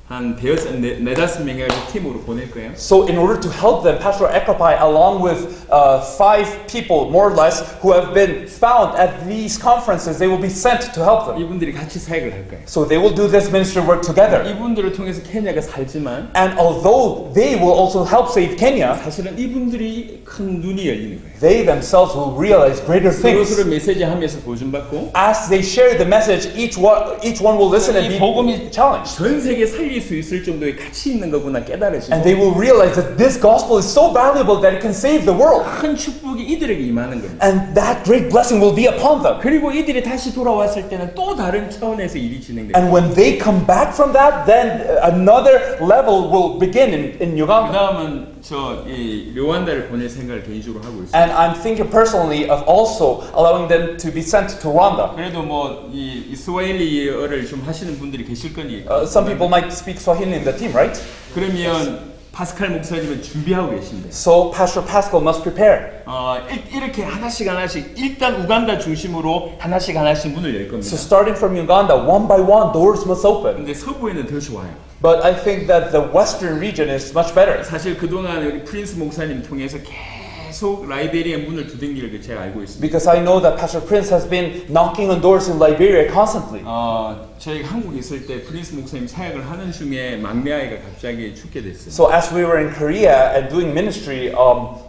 한 네다섯 명 해가지고 팀으로 보낼 거예요. So in order to help them, Pastor Ekapai, along with 5 people, more or less, who have been found at these conferences, they will be sent to help them. 이분들이 같이 사역을 할 거예요. So they will do this ministry work together. 이분들을 통해서 케냐가 살지만 And although they will also help save Kenya, 사실은 이분들이 큰 눈이 열리는 거예요. they themselves will realize greater 서로 things. 메시지하면서 보존받고 As they share the message, each one will listen and 이 be 복음이 challenged. 전 세계 살릴 수 있을 정도의 가치 있는 거구나 깨달으시고 And they will realize that this gospel is so valuable that it can save the world. 큰 축복이 이들에게 임하는 겁니다. And that great blessing will be upon them. 그리고 이들이 다시 돌아왔을 때는 또 다른 차원에서 일이 진행돼요. And when they come back from that, then another level will begin in 그 Uganda. 다음은 이 르완다를 보낼 생각을 개인적으로 하고 있어요. And I'm thinking personally of also allowing them to be sent to Rwanda. 그래도 이 스와힐리어를 좀 하시는 분들이 계실 거니까. Some people might speak Swahili in the team, right? 그러면 파스칼 목사님은 준비하고 계신데. So Pastor Pascal must prepare. 이렇게 하나씩 일단 우간다 중심으로 하나씩 문을 열 겁니다. So starting from Uganda, one by one, doors must open. 근데 서부에는 더 좋아요. But I think that the western region is much better. 사실 그동안 우리 프린스 목사님 통해서 계속 라이베리아 문을 두들기를 제가 알고 있습니다. Because I know that Pastor Prince has been knocking on doors in Liberia constantly. 저희가 한국에 있을 때 프린스 목사님 사역을 하는 중에 막내 아이가 갑자기 죽게 됐어요. So as we were in Korea and doing ministry,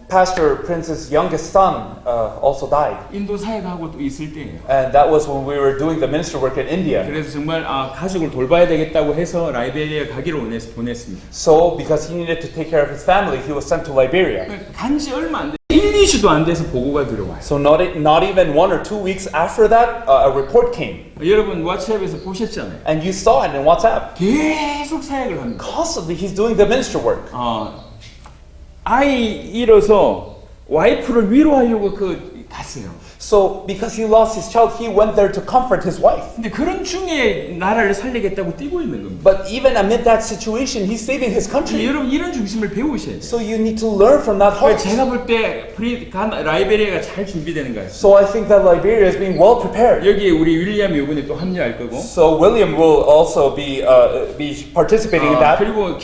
Pastor Prince's youngest son also died. 인도 사역하고 또 있을 때예요. And that was when we were doing the ministry work in India. 그래서 정말 가족을 돌봐야 되겠다고 해서 라이베리아 가기로 보냈습니다. So because he needed to take care of his family, he was sent to Liberia. 간지 얼마 안 돼. 1, 2주도 안 돼서 보고가 들어와요. So not even 1 or 2 weeks after that, a report came. 여러분 왓츠앱에서 보셨잖아요. And you saw it in WhatsApp. 계속 사역을 합니다. Constantly, he's doing the ministry work. 아이 잃어서 와이프를 위로하려고 갔어요. So because he lost his child, he went there to comfort his wife. 근데 그런 중에 나라를 살리겠다고 뛰고 있는 겁니다. But even amid that situation, he's saving his country. 여러분 이런 중심을 배우셔야 돼요. So you need to learn from that heart. 제가 볼 때 라이베리아가 잘 준비되는 거예요. So I think that Liberia is being well prepared. 여기에 우리 윌리엄이 이번에 또 합류할 거고. So William will also be participating in that. 그리고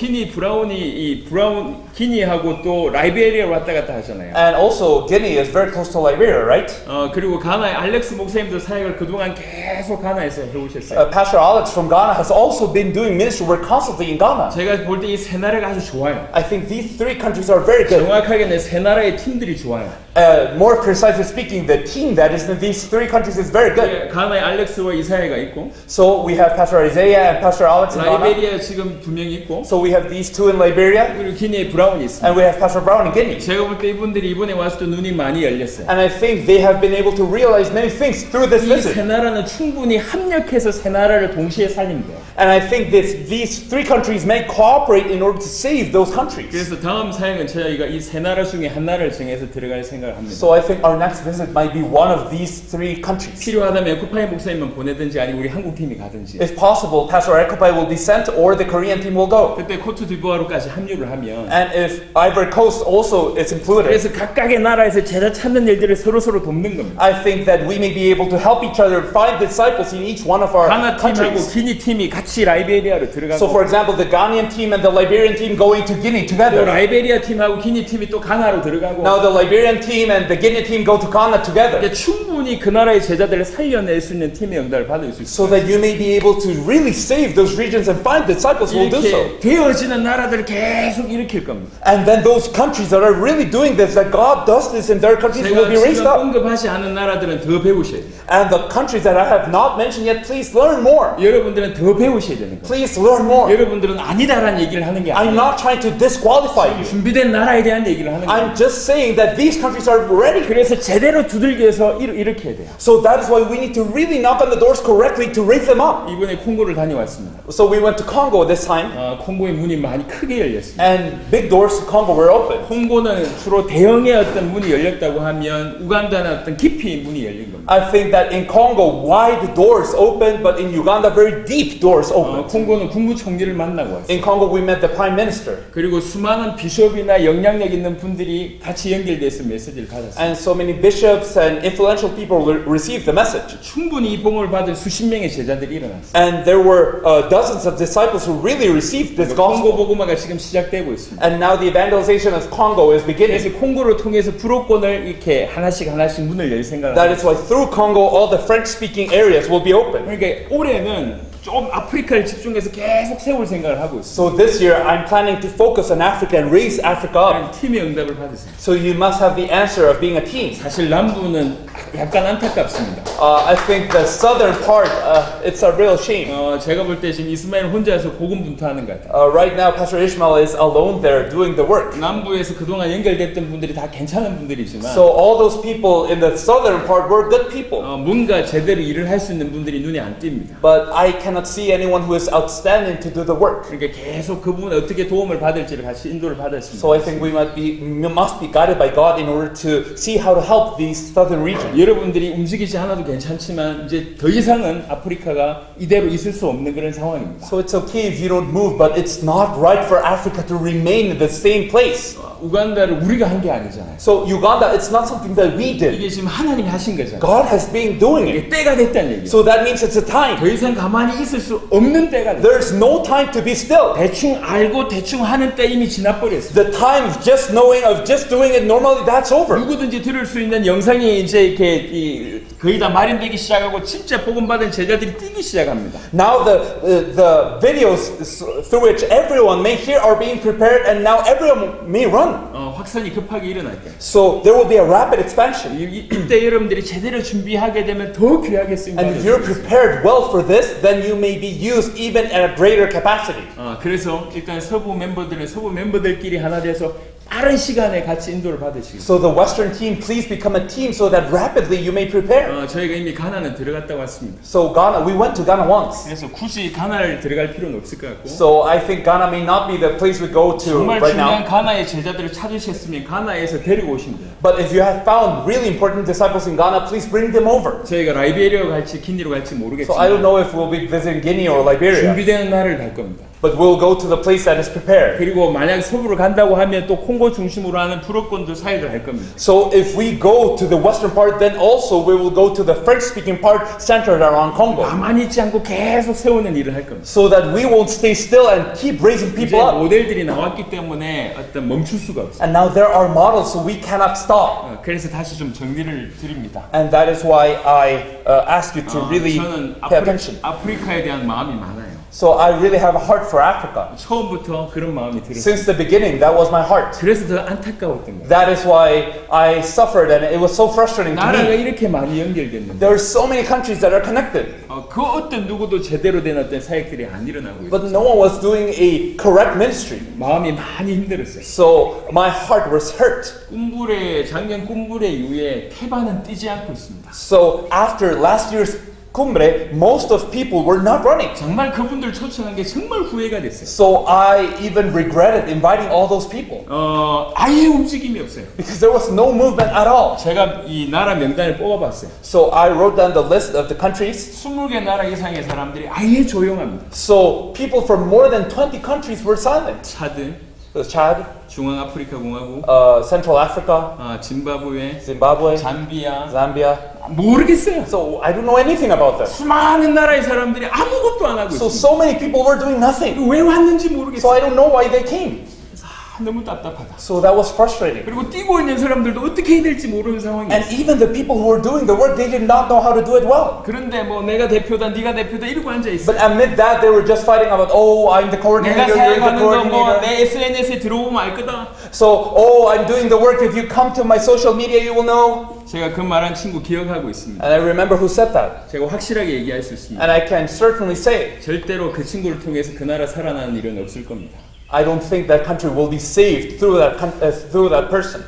기니하고 또 라이베리아 왔다 갔다 하잖아요. And also Guinea is very close to Liberia, right? 그리고 가나의 알렉스 목사님도 사역을 그동안 계속 가나에서 해오셨어요. Pastor Alex from Ghana has also been doing ministry work constantly in Ghana. 제가 볼 때 이 세 나라가 아주 좋아요. I think these 3 countries are very good. 정확하게 세 나라의 팀들이 좋아요. More precisely speaking, the team that is in these 3 countries is very good. 가나의 알렉스와 이사야가 있고, So we have Pastor Isaiah and Pastor Alex in Ghana. 라이베리아 지금 2명 있고, So we have these 2 in Liberia, 그리고 기니에 브라운이 있습니다. and we have Pastor Brown in Guinea. 제가 볼 때 이분들이 이번에 와서 또 눈이 많이 열렸어요. And I think they have been able to realize many things through this 이 세 visit. 나라는 충분히 합력해서 세 나라를 동시에 살리면 돼요. And I think these 3 countries may cooperate in order to save those countries. 그래서 다음 사역은 저희가 이 세 나라 중에 한 나라를 정해서 들어갈 생각을 합니다. So I think our next visit might be one of these 3 countries. 필요하다면 에코파이 목사님만 보내든지 아니면 우리 한국 팀이 가든지. If possible, Pastor Ekopai will be sent or the Korean team will go. 그때 코트디부아르까지 합류를 하면 And if Ivory Coast also is included, 그래서 각각의 나라에서 제자 찾는 일들을 서로 돕는 겁니다. I think that we may be able to help each other find disciples in each one of our 가나 팀하고 countries. 기니 팀이 같이 라이베리아로 So 들어가고 for example, the Ghanaian team and the Liberian team going to Guinea 또 together. 라이베리아 팀하고 기니 팀이 또 가나로 들어가고 Now the Liberian team and the Guinea team go to Ghana together. 이제 충분히 그 나라의 제자들을 살려낼 수 있는 팀의 응답을 받을 수 있어요. So that you may be able to really save those regions and find disciples who will do so. 이렇게 되어지는 나라들을 계속 일으킬 겁니다. And then those countries that are really doing this, that God does this in their countries, will 제가 be raised 지금 up. 언급하지 않은 나라들은 더 배우셔야 돼요. And the countries that I have not mentioned yet, please learn more. 여러분들은 더 배우 배우셔야 되는 거예요. Please learn more. 여러분들은 아니다라는 얘기를 하는 게 I'm 아니에요. not trying to disqualify you. 준비된 나라에 대한 얘기를 하는 거예요. I'm just saying that these countries are ready. 그래서 제대로 두들겨서 이렇게 해야 돼요. So that is why we need to really knock on the doors correctly to raise them up. 이번에 콩고를 다녀왔습니다. So we went to Congo this time, 콩고의 문이 많이 크게 열렸습니다. and big doors to Congo were open. 콩고는 주로 대형의 어떤 문이 열렸다고 하면 우간다는 어떤 깊이 문이 열린 겁니다. I think that in Congo, wide doors opened, but in Uganda, very deep doors opened. 콩고는 국무총리를 만나고 왔어요. In Congo, we met the prime minister. 그리고 수많은 비숍이나 영향력 있는 분들이 같이 연결돼서 메시지를 받았어요. And so many bishops and influential people received the message. 충분히 이 복음을 받은 수십 명의 제자들이 일어났어요. And there were dozens of disciples who really received this 콩고 gospel. 복음화가 지금 시작되고 있습니다. And now the evangelization of Congo is beginning. 그래서 콩고를 통해서 불어권을 이렇게 하나씩 문을 열 생각을 That 합니다. is why through Congo, all the French-speaking areas will be open. 그러니까 올해는 좀 아프리카를 집중해서 계속 세울 생각을 하고 있어요. So this year, I'm planning to focus on Africa and raise Africa up. 팀의 응답을 받으세요. So you must have the answer of being a team. 사실 남부는 약간 안타깝습니다. I think the southern part, it's a real shame. 제가 볼 때 지금 이스마엘 혼자서 고군분투하는 것 같아요. Right now, Pastor Ishmael is alone there doing the work. 남부에서 그동안 연결됐던 분들이 다 괜찮은 분들이지만 So all those people in the southern part were good people. 뭔가 제대로 일을 할 수 있는 분들이 눈에 안 띕니다. But I cannot see anyone who is outstanding to do the work. 그러니까 계속 그 부분에 어떻게 도움을 받을지를 같이 인도를 받았습니다. So I think we must be guided by God in order to see how to help these southern regions. 여러분들이 움직이지 않아도 괜찮지만 이제 더 이상은 아프리카가 이대로 있을 수 없는 그런 상황입니다. So it's okay if you don't move, but it's not right for Africa to remain in the same place. 우간다를 우리가 한 게 아니잖아요. So Uganda, it's not something that we did. 이게 지금 하나님이 하신 거잖아요. God has been doing it. 이게 때가 됐다는 얘기예요. So that means it's a time. 더 이상 가만히 있을 수 없는 때가 됐어요. There's no time to be still. 대충 알고 대충 하는 때 이미 지나버렸어요. The time of just knowing, of just doing it normally, that's over. 누구든지 들을 수 있는 영상이 이제 이렇게 거의 다 마련되기 시작하고 진짜 복음 받은 제자들이 뛰기 시작합니다. Now the videos through which everyone may hear are being prepared, and now everyone may run. 확산이 급하게 일어날 거예요. So there will be a rapid expansion. 이때 여러분들이 제대로 준비하게 되면 더 귀하게 쓰임받을 And if 수 you're 있어요. prepared well for this, then you may be used even at a greater capacity. 그래서 일단 서부 멤버들끼리 하나 돼서 빠른 시간에 같이 인도를 받으시고. So the Western team, please become a team so that rapidly you may prepare. 저희가 이미 가나는 들어갔다 왔습니다. So Ghana, we went to Ghana once. 그래서 굳이 가나를 들어갈 필요는 없을 것 같고. So I think Ghana may not be the place we go to 정말 right 중요한 now. 가나의 제자들을 찾으셨으면 가나에서 데리고 오시면 돼요. But if you have found really important disciples in Ghana, please bring them over. 저희가 라이베리아 갈지 기니로 갈지 So I don't 모르겠지만 know if we'll be visiting Guinea or Liberia, 준비되는 날을 갈 겁니다. but we'll go to the place that is prepared. 그리고 만약 서부를 간다고 하면 또 콩고 중심으로 하는 불어권도 사역을 할 겁니다. So if we go to the western part, then also we will go to the French-speaking part centered around Congo, 가만히 있지 않고 계속 세우는 일을 할 겁니다. so that we won't stay still and keep raising 이제 people up. 모델들이 나왔기 때문에 어떤 멈출 수가 없어요. And now there are models, so we cannot stop. 그래서 다시 좀 정리를 드립니다. And that is why I ask you to really 저는 pay attention. 아프리카에 대한 마음이 많아요. So I really have a heart for Africa. 처음부터 그런 마음이 들었어요. Since the beginning, that was my heart. 그래서 더 안타까웠던 거예요. That is why I suffered, and it was so frustrating to 나라가 me. 이렇게 많이 연결됐는데 There are so many countries that are connected, 그 어떤 누구도 제대로 된 어떤 사역들이 안 일어나고 있어요. but no one was doing a correct ministry. 마음이 많이 힘들었어요. So my heart was hurt. 작년 꿈불의 이후에 태반은 뛰지 않고 있습니다. So after last year's Cumbre, most of people were not running. 정말 그분들 초청한 게 정말 후회가 됐어요. So I even regretted inviting all those people 아예 움직임이 없어요. because there was no movement at all. 제가 이 나라 명단을 뽑아봤어요. So I wrote down the list of the countries. 20개 나라 이상의 사람들이 아예 조용합니다. So people from more than 20 countries were silent. 차드, Chad, 중앙아프리카 공화국, Central Africa, 짐바브웨, Zimbabwe, 잠비아, Zambia. 모르겠어요. So I don't know anything about them. 수많은 나라의 사람들이 아무것도 안 하고 있어요. So many people were doing nothing. 왜 왔는지 So 모르겠어요. I don't know why they came. 너무 답답하다. So that was frustrating. 그리고 뛰고 있는 사람들도 어떻게 해야 될지 모르는 상황이에요. And even the people who were doing the work, they did not know how to do it well. 그런데 뭐 내가 대표다, 네가 대표다 이러고 앉아 있어. But amid that, they were just fighting about, oh, I'm the 내가 coordinator, you're the 사역하는 거 뭐 coordinator. 내 SNS에 들어오면 알 거다. So, oh, I'm doing the work. If you come to my social media, you will know. 제가 그 말한 친구 기억하고 있습니다. And I remember who said that. 제가 확실하게 얘기할 수 있습니다. And I can certainly say, 절대로 그 친구를 통해서 그 나라 살아나는 일은 없을 겁니다. I don't think that country will be saved through that person.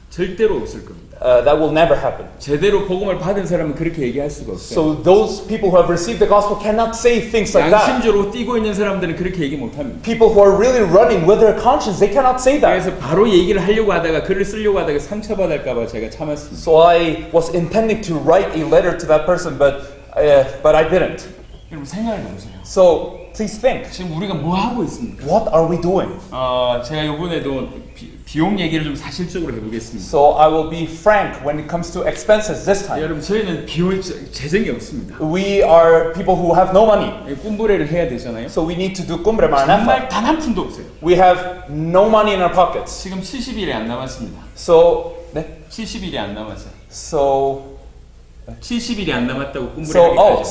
절대로 없을 겁니다. That will never happen. 제대로 복음을 받은 사람은 그렇게 얘기할 수가 없어요. So those people who have received the gospel cannot say things like that. 양심적으로 뛰고 있는 사람들은 그렇게 얘기 못합니다. People who are really running with their conscience, they cannot say that. 그래서 바로 얘기를 하려고 하다가 글을 쓰려고 하다가 상처받을까 봐 제가 참았습니다. So I was intending to write a letter to that person, but I didn't. 여러분 생각을 해보세요. So please think, 지금 우리가 뭐 하고 있습니까? what are we doing? 제가 이번에도 비용 얘기를 좀 사실적으로 해보겠습니다. So I will be frank when it comes to expenses this time. 여러분 저희는 비용 재정이 없습니다. We are people who have no money. 꿈부레를 해야 되잖아요. So we need to do Cumbre Maranatha. 정말 단 한 푼도 없어요. We have no money in our pockets. 지금 70일이 안 남았습니다. So, 네? 70일이 안 남았어요. So 70일이 안 남았다고 꿈부레 하기까지.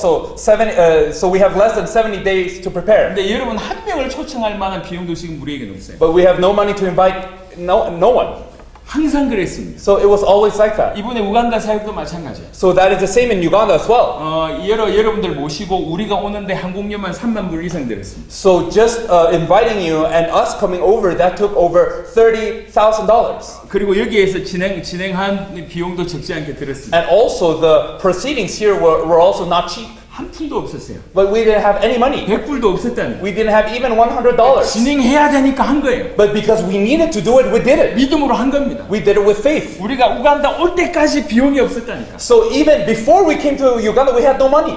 so we have less than 70 days to prepare. 근데 여러분 한 명을 초청할 만한 비용도 지금 우리에게는 없어요. But we have no money to invite no one. 항상 그랬습니다. So it was always like that. 이번에 우간다 사역도 마찬가지예요. So that is the same in Uganda as well. 여러분들 모시고 우리가 오는데 항공료만 3만 불 이상 들었습니다. So just inviting you and us coming over, that took over $30,000. 그리고 여기에서 진행한 비용도 적지 않게 들었습니다. And also the proceedings here were also not cheap. 한 푼도 없었어요. But we didn't have any money. 100불도 없었다는 거예요. We didn't have even $100. 진행해야 되니까 한 거예요. But because we needed to do it, we did it. 믿음으로 한 겁니다. We did it with faith. 우리가 우간다 올 때까지 비용이 없었다니까. So even before we came to Uganda, we had no money.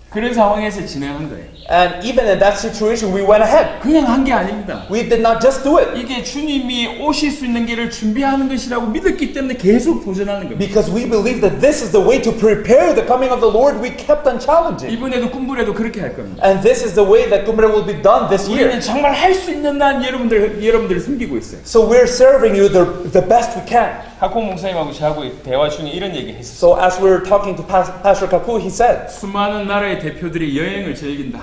그런 상황에서 진행한 거예요. And even in that situation, we went ahead. 그냥 한 게 아닙니다. We did not just do it. 이게 주님이 오실 수 있는 길을 준비하는 것이라고 믿었기 때문에 계속 도전하는 겁니다. Because we believe that this is the way to prepare the coming of the Lord, we kept on challenging. 이번에도 꿈부레도 그렇게 할 겁니다. And this is the way that Cumbre will be done this 우리는 year. 정말 할 수 있는 한 여러분들을 섬기고 있어요. So we're serving you the best we can. 하콩 목사님하고 저하고 대화 중에 이런 얘기 했었어요. So as we were talking to Pastor Kaku, he said, 수많은 나라의 대표들이 여행을 즐긴다.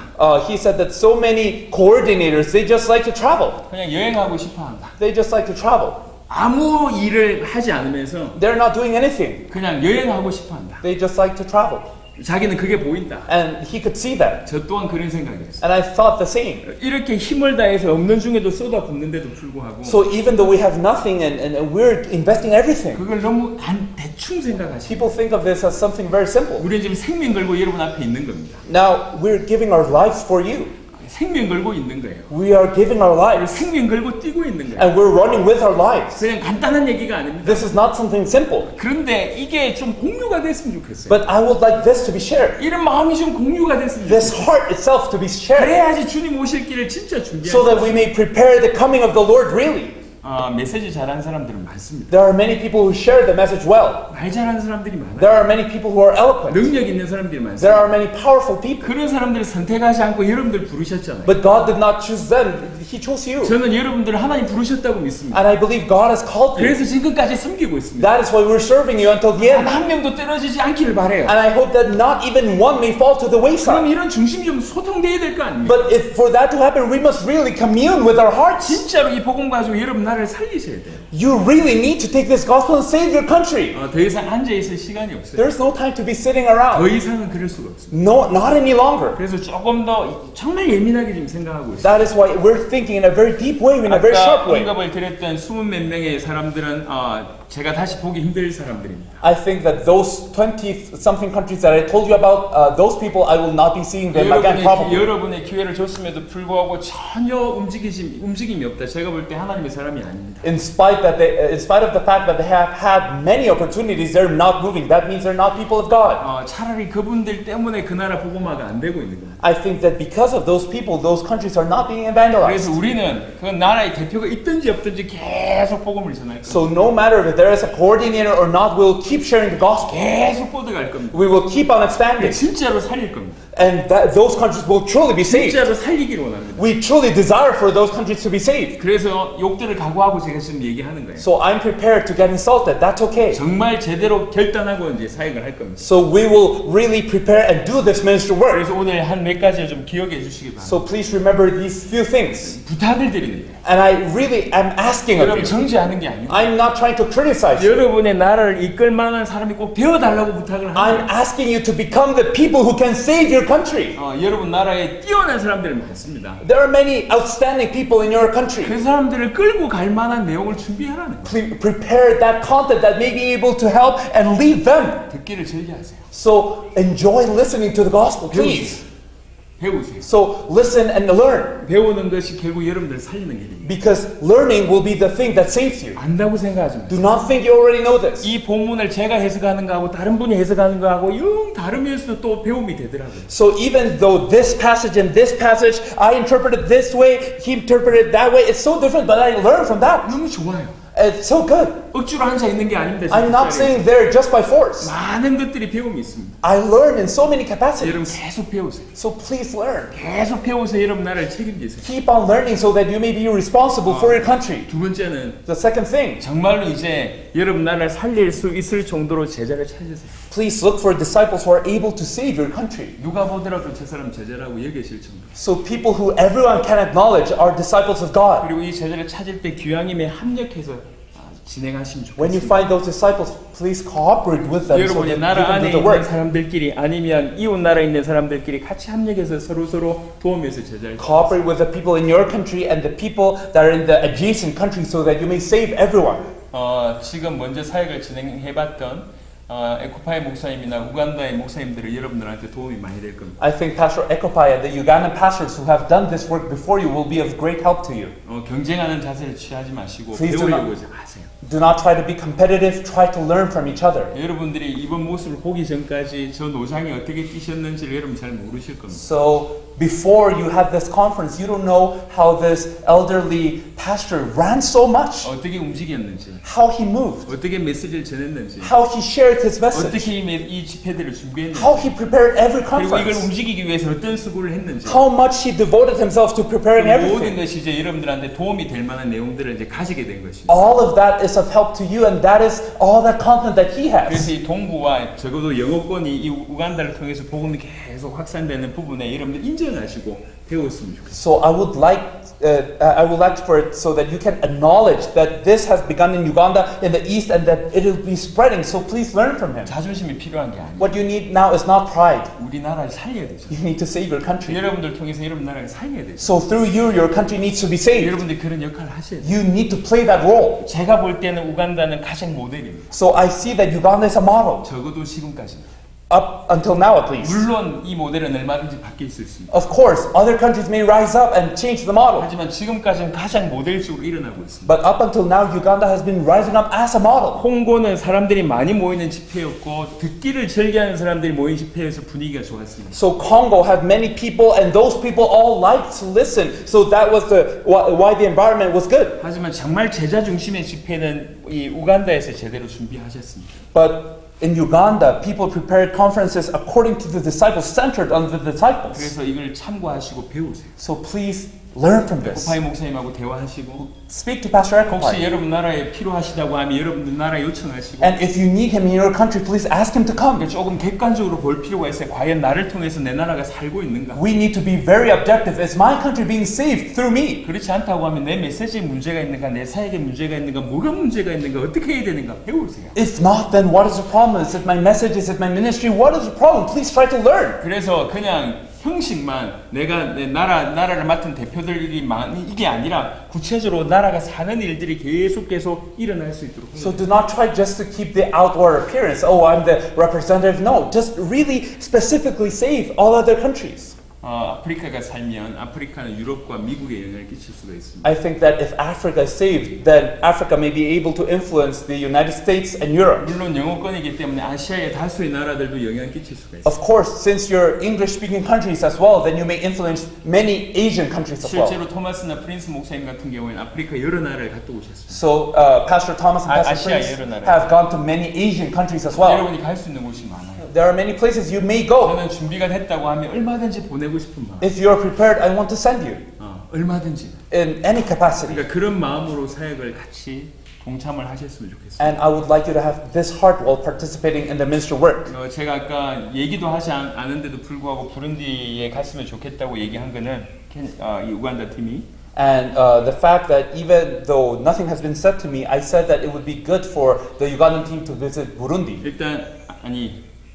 he said that so many coordinators, they just like to travel. 그냥 여행하고 싶어 한다. They just like to travel. 아무 일을 하지 않으면서 They're not doing anything. 그냥 여행하고 싶어 한다. They just like to travel. 자기는 그게 보인다. And he could see that. 저 또한 그런 생각이었어요. And I thought the same. 이렇게 힘을 다해서 없는 중에도 쏟아붓는데도 불구하고 So even though we have nothing and we're investing everything, 그걸 너무 대충 생각하시고 people think of this as something very simple. 우리는 지금 생명 걸고 여러분 앞에 있는 겁니다. Now, we're giving our lives for you. 생명 걸고 있는 거예요. We are giving our lives. 생명 걸고 뛰고 있는 거예요. And we're running with our lives. 그냥 간단한 얘기가 아닙니다. This is not something simple. 그런데 이게 좀 공유가 됐으면 좋겠어요. But I would like this to be shared. 이런 마음이 좀 공유가 됐으면 This 좋겠어요. heart itself to be shared. 그래야지 주님 오실 길을 진짜 So 준비하고 that we may prepare the coming of the Lord really. 메시지 잘하는 사람들은 많습니다. There are many people who share the message well. 말 잘하는 사람들이 많아요. There are many people who are eloquent. 능력 있는 사람들이 There 많습니다. are many powerful people. 그런 사람들을 선택하지 않고 여러분들 부르셨잖아요. But God did not choose them. He chose you. 저는 여러분들을 하나님 부르셨다고 믿습니다. And I believe God has called you. 그래서 지금까지 섬기고 있습니다. That is why we're serving you until the 단 end. 한 명도 떨어지지 않기를 바래요. And I hope that not even one may fall to the 그럼 wayside. 이런 중심이 좀 소통돼야 될 거 아닙니까? But if for that to happen, we must really commune with our hearts. 진짜로 이 복음 가지고 여러분 나라를 살리셔야 돼요. You really need to take this gospel and save your country. 더 이상 앉아 있을 시간이 없어요. There's no time to be sitting 더 around. 이상은 그럴 수가 없습니다. No, not any longer. 그래서 조금 더 정말 예민하게 좀 생각하고 있어요. That is why we're thinking in a very deep way, in a very 아까 sharp way. 언급을 드렸던 20몇 명의 사람들은 제가 다시 보기 힘들 사람들입니다. I think that those 20-something countries that I told you about, those people, I will not be seeing them again probably. 여러분의 기회를 줬음에도 불구하고 전혀 움직임이 없다. 제가 볼 때 하나님의 사람이 아닙니다. In spite of the fact that they have had many opportunities, they're not moving. That means they're not people of God. 차라리 그분들 때문에 그 나라 복음화가 안 되고 있는 겁니다. I think that because of those people, those countries are not being 그래서 evangelized. 우리는 그 나라의 대표가 있든지 없든지 계속 복음을 전할 겁니다. So no matter if there is a coordinator or not, we'll keep sharing the gospel. 계속 뻗어갈 겁니다. We will keep on expanding. 진짜로 살릴 겁니다. And those countries will truly be saved. 진짜로 살리기를 원합니다. We truly desire for those countries to be saved. 그래서 욕들을 각오하고 제가 지금 얘기하는 거예요. So I'm prepared to get insulted. That's okay. 정말 제대로 결단하고 이제 사역을 할 겁니다. So we will really prepare and do this ministry work. 그래서 오늘 한 몇 가지를 좀 기억해 주시기 바랍니다. So please remember these few things. 부탁을 드리는 거예요. And I really am asking of 여러분 you. 정죄하는 게 아니고 I'm not trying to criticize you. 여러분의 나라를 이끌 만한 사람이 꼭 되어달라고 부탁을 하는 I'm 거예요. asking you to become the people who can save your country. 여러분 나라에 뛰어난 사람들이 많습니다. There are many outstanding people in your country. 그 사람들을 끌고 갈 만한 내용을 준비하라는 거예요. Prepare that content that may be able to help and lead them. 듣기를 즐겨하세요. So enjoy listening to the gospel, please. 배우세요. So listen and learn. 배우는 것이 결국 여러분들을 살리는 길입니다. Because learning will be the thing that saves you. 안다고 생각하지 Do 마세요. not think you already know this. 이 본문을 제가 해석하는 거하고 다른 분이 해석하는 거하고 영 다르면서도 또 배움이 되더라고요. So even though this passage and this passage, I interpreted this way, he interpreted that way, it's so different, but I learned from that. 너무 좋아요. It's so good. 억지로 앉아 있는 게 아닙니다. I'm not sitting there just by force. 많은 것들이 배움이 있습니다. I learn in so many 여러분 capacities. 계속 배우세요. So please learn. 계속 배우세요. 여러분 나라를 책임지세요. Keep on learning so that you may be responsible for your country. 두 번째는 The second thing, 정말로 이제 여러분 나라를 살릴 수 있을 정도로 제자를 찾으세요. please look for disciples who are able to save your country. 누가 보더라도 저 사람 제자라고 여기실 정도. So people who everyone can acknowledge are disciples of God. 그리고 이 제자를 찾을 때 귀향임에 합력해서 진행하시면 When you 좋겠습니다. find those disciples, please cooperate with them so 여러분이 that 나라 you can 안에 do the 있는 work. 사람들끼리 아니면 이웃 나라에 있는 사람들끼리 같이 합력해서 서로 도우면서 제자를 Cooperate with the people in your country and the people that are in the adjacent countries so that you may save everyone. 지금 먼저 사역을 진행해봤던 에코파의 목사님이나 우간다의 목사님들이 여러분들한테 도움이 많이 될 겁니다. I think Pastor Ekopai and the Ugandan pastors who have done this work before you will be of great help to you. 경쟁하는 자세를 취하지 마시고 Please do 배우려고 하세요. Do not try to be competitive, try to learn from each other. 여러분들이 이번 모습을 보기 전까지 저 노장이 어떻게 뛰셨는지를 여러분 잘 모르실 겁니다. So before you had this conference, you don't know how this elderly pastor ran so much, 어떻게 움직였는지, how he moved, 어떻게 메시지를 전했는지, how he shared his message, 어떻게 이 집회들을 준비했는지, how he prepared every 그리고 이걸 conference, 움직이기 위해서 어떤 수고를 했는지, how much he devoted himself to preparing 모든 everything. 것이 이제 여러분들한테 도움이 될 만한 내용들을 이제 가지게 된 것입니다. All of that is of help to you, and that is all that content that he 그래서 has. 이 동부와 적어도 영어권이 이 우간다를 통해서 복음이 계속 확산되는 부분에 여러분들 인정하시고 배웠으면 좋겠습니다. So I would like for it so that you can acknowledge that this has begun in Uganda in the east and that it will be spreading. So please learn from him. 자존심이 필요한 게 아니에요. What you need now is not pride. 우리나라를 살려야 되죠. You need to save your country. 여러분들 통해서 여러분 나라를 살려야 되죠. So through you, your country needs to be saved. 여러분들이 그런 역할을 하셔야 돼요. You need to play that role. 제가 볼 때는 우간다는 가장 모델입니다. So I see that Uganda is a model. 적어도 지금까지는. Up until now at least. 물론 이 모델은 얼마든지 바뀔 수 있습니다. Of course, other countries may rise up and change the model. 하지만 지금까지는 가장 모델식으로 일어나고 있습니다. But up until now, Uganda has been rising up as a model. 홍고는 사람들이 많이 모이는 집회였고 듣기를 즐겨하는 사람들이 모인 집회여서 분위기가 좋았습니다. So Congo had many people, and those people all liked to listen. So that was why the environment was good. 하지만 정말 제자 중심의 집회는 이 우간다에서 제대로 준비하셨습니다. But in Uganda, people prepared conferences according to the disciples, centered on the disciples. 그래서 이걸 참고하시고 배우세요. So please learn from this. 에코파이 목사님하고 대화하시고 Speak to Pastor 혹시 Ekopai. 여러분 나라에 필요하시다고 하면 여러분들 나라에 요청하시고 And if you need him in your country, please ask him to come. 그러니까 조금 객관적으로 볼 필요가 있어요. 과연 나를 통해서 내 나라가 살고 있는가? We need to be very objective. Is my country being saved through me? 그렇지 않다고 하면 내 메시지에 문제가 있는가, 내 사역에 문제가 있는가, 뭐가 문제가 있는가, 어떻게 해야 되는가 배우세요. If not, then what is the problem? Is it my message? Is it my ministry? What is the problem? Please try to learn. 그래서 그냥 형식만 내가 내 나라를 맡은 대표들이 이게 아니라 구체적으로 나라가 사는 일들이 계속 일어날 수 있도록. So do not try just to keep the outward appearance. Oh, I'm the representative. No, just really specifically save all other countries. 아프리카가 살면 아프리카는 유럽과 미국에 영향을 끼칠 수가 있습니다. I think that if Africa is saved, then Africa may be able to influence the United States and Europe. 물론 영어권이기 때문에 아시아의 다수의 나라들도 영향을 끼칠 수가 있습니다. Of course, since you're English-speaking countries as well, then you may influence many Asian countries as well. 실제로 토마스나 프린스 목사님 같은 경우에는 아프리카 여러 나라를 갔다 오셨습니다. So Pastor Thomas and Pastor 아시아 Prince 여러 나라. have gone to many Asian countries as well. 여러분이 갈 수 있는 곳이 많아요. There are many places you may go. 저는 준비가 됐다고 하면 얼마든지 보내고 싶은 마음. If you are prepared, I want to send you 얼마든지. in any capacity. 그러니까 그런 마음으로 사역을 같이 동참을 하셨으면 좋겠습니다. And I would like you to have this heart while participating in the ministry work. 제가 아까 얘기도 하지 않은데도 불구하고 부룬디에 갔으면 좋겠다고 얘기한 거는 이 우간다 팀이 And the fact that even though nothing has been said to me, I said that it would be good for the Ugandan team to visit Burundi, 일단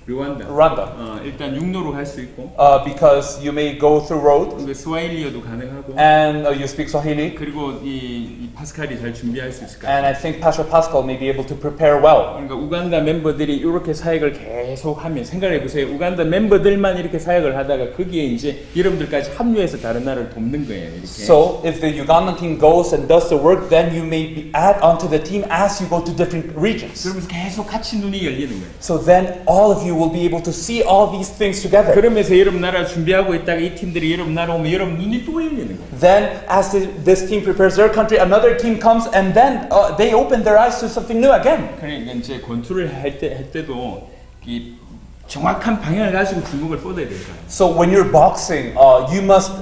르완다. Rwanda, 일단 육로로 갈 수 있고 because you may go through road 그리고 스와힐리어도 가능하고 and you speak Swahili. 그리고 이 파스칼이 잘 준비할 수 있을 것 And 같아요. I think Pastor Pascal may be able to prepare well. 그러니까 우간다 멤버들이 이렇게 사역을 계속 하면 생각해 보세요. 우간다 멤버들만 이렇게 사역을 하다가 거기에 이제 여러분들까지 합류해서 다른 나라를 돕는 거예요. 이렇게. So if the Ugandan team goes and does the work, then you may be add onto the team as you go to different regions. 그러면서 계속 같이 눈이 열리는 거예요. So then all of you will be able to see all these things together. 그러면서 여러분 나라 준비하고 있다가 이 팀들이 여러분 나라 오면 여러분 눈이 또 열리는 거예요. Then as this team prepares their country, another team comes and then they open their eyes to something new again. 그러니까 이제 권투를 할 때도 이 정확한 방향을 가지고 주먹을 뻗어야 될 거예요. So when you're boxing, you must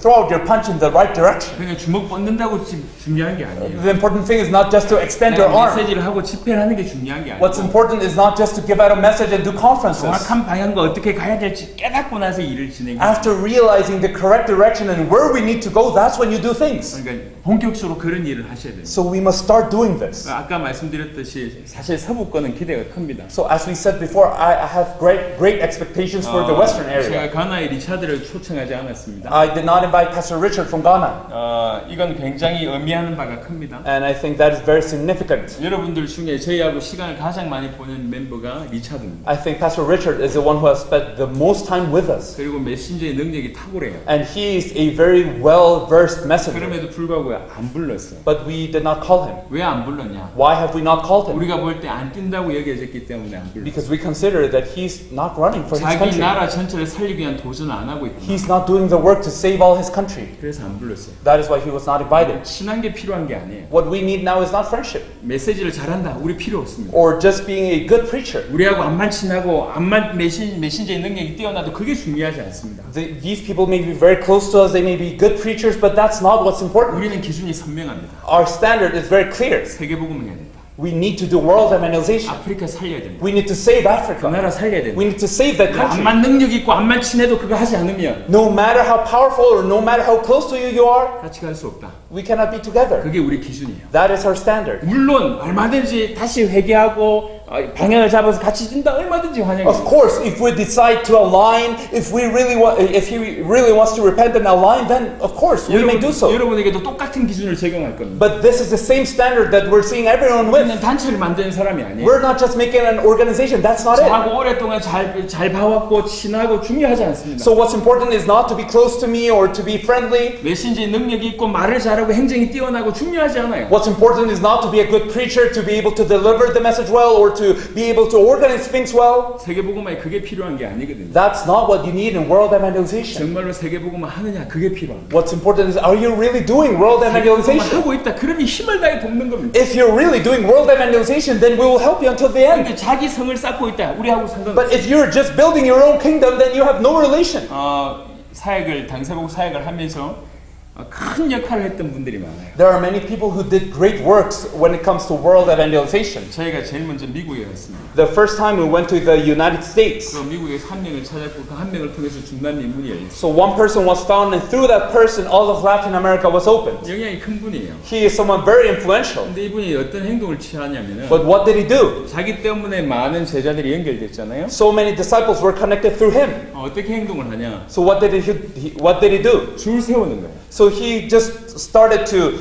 throw out your punch in the right direction. 그냥 주먹 뻗는다고 지금 중요한 게 아니에요. The important thing is not just to extend your arm. 메시지를 하고 집회를 하는 게 중요한 게 What's 아니고 important is not just to give out a message and do conferences. 정확한 방향과 어떻게 가야 될지 깨닫고 나서 일을 진행해요. After realizing the correct direction and where we need to go, that's when you do things. 그러니까 본격적으로 그런 일을 하셔야 돼요. So we must start doing this. 아까 말씀드렸듯이 사실 서부권은 기대가 큽니다. So as we said before, I have great expectations for the Western area. 제가 가나의 리차드를 초청하지 않았습니다. I did not invite Pastor Richard from Ghana, 이건 굉장히 의미하는 바가 큽니다. and I think that is very significant. 여러분들 중에 저희하고 시간을 가장 많이 보낸 멤버가 리차드입니다. I think Pastor Richard is the one who has spent the most time with us, 그리고 메신저의 능력이 탁월해요. and he is a very well-versed messenger. 그럼에도 불구하고 안 불렀어요. But we did not call him. 왜 안 불렀냐? Why have we not called him? 우리가 볼 때 안 뛴다고 여겨졌기 때문에 안 불렀어요. Because we consider that he's not running for his 자기 country. 나라 전체를 살리기 위한 도전을 안 하고 있구나. He's not doing the work to save all his country. 그래서 안 불렀어요. That is why he was not invited. 친한 게 필요한 게 아니에요. What we need now is not friendship 메시지를 잘한다. 우리 필요 없습니다. or just being a good preacher. 우리하고 안만 친하고 안만 메신저의 능력이 뛰어나도 그게 중요하지 않습니다. These people may be very close to us, they may be good preachers, but that's not what's important. 우리는 기준이 선명합니다. Our standard is very clear. 세계복음을 해야 된다. We need to do world evangelization. 아프리카 살려야 된다. We need to save 그 Africa. 나라 살려야 된다. We need to save that country. 안만 능력 있고 안만 친해도 그거 하지 않으면 No matter how powerful or no matter how close to you are, 같이 갈 수 없다. we cannot be together. 그게 우리 기준이에요. That is our standard. 물론 얼마든지 다시 회개하고 방향을 잡아서 같이 뛴다 얼마든지 환영해요. Of course, if we decide to align, if he really wants to repent and align, then of course we may do so. 여러분에게도 똑같은 기준을 적용할 겁니다. But this is the same standard that we're seeing everyone with. 우리는 단체를 만드는 사람이 아니에요. We're not just making an organization. That's not it. 저하고 오랫동안 잘 봐왔고 친하고 중요하지 않습니다. So what's important is not to be close to me or to be friendly. 메신저의 능력이 있고 말을 잘하고 행정이 뛰어나고 중요하지 않아요. What's important is not to be a good preacher, to be able to deliver the message well, or to be able to organize things well. 세계복음화에 그게 필요한 게 아니거든요. That's not what you need in world evangelization. 정말로 세계복음화 하느냐 그게 필요합니다. What's important is, are you really doing world evangelization? 하고 있다. 그러면 힘을 다해 돕는 겁니다. If you're really doing world evangelization, then we will help you until the end. 근데 자기 성을 쌓고 있다. 우리하고 상관없어요. But if you're just building your own kingdom, then you have no relation. 사역을 당사복 사역을 하면서 큰 역할을 했던 분들이 많아요. There are many people who did great works when it comes to world evangelization. 저희가 제일 먼저 미국에 갔습니다. The first time we went to the United States, 그 미국에서 한 명을 찾았고 그 한 명을 통해서 중남미 문이 열렸어요. so one person was found, and through that person, all of Latin America was opened. 영향이 큰 분이에요. He is someone very influential. 근데 이분이 어떤 행동을 취하냐면은 But what did he do? 자기 때문에 많은 제자들이 연결됐잖아요. So many disciples were connected through him. 어떻게 행동을 하냐? So what did he do? 줄 세우는 거예요. So he just started to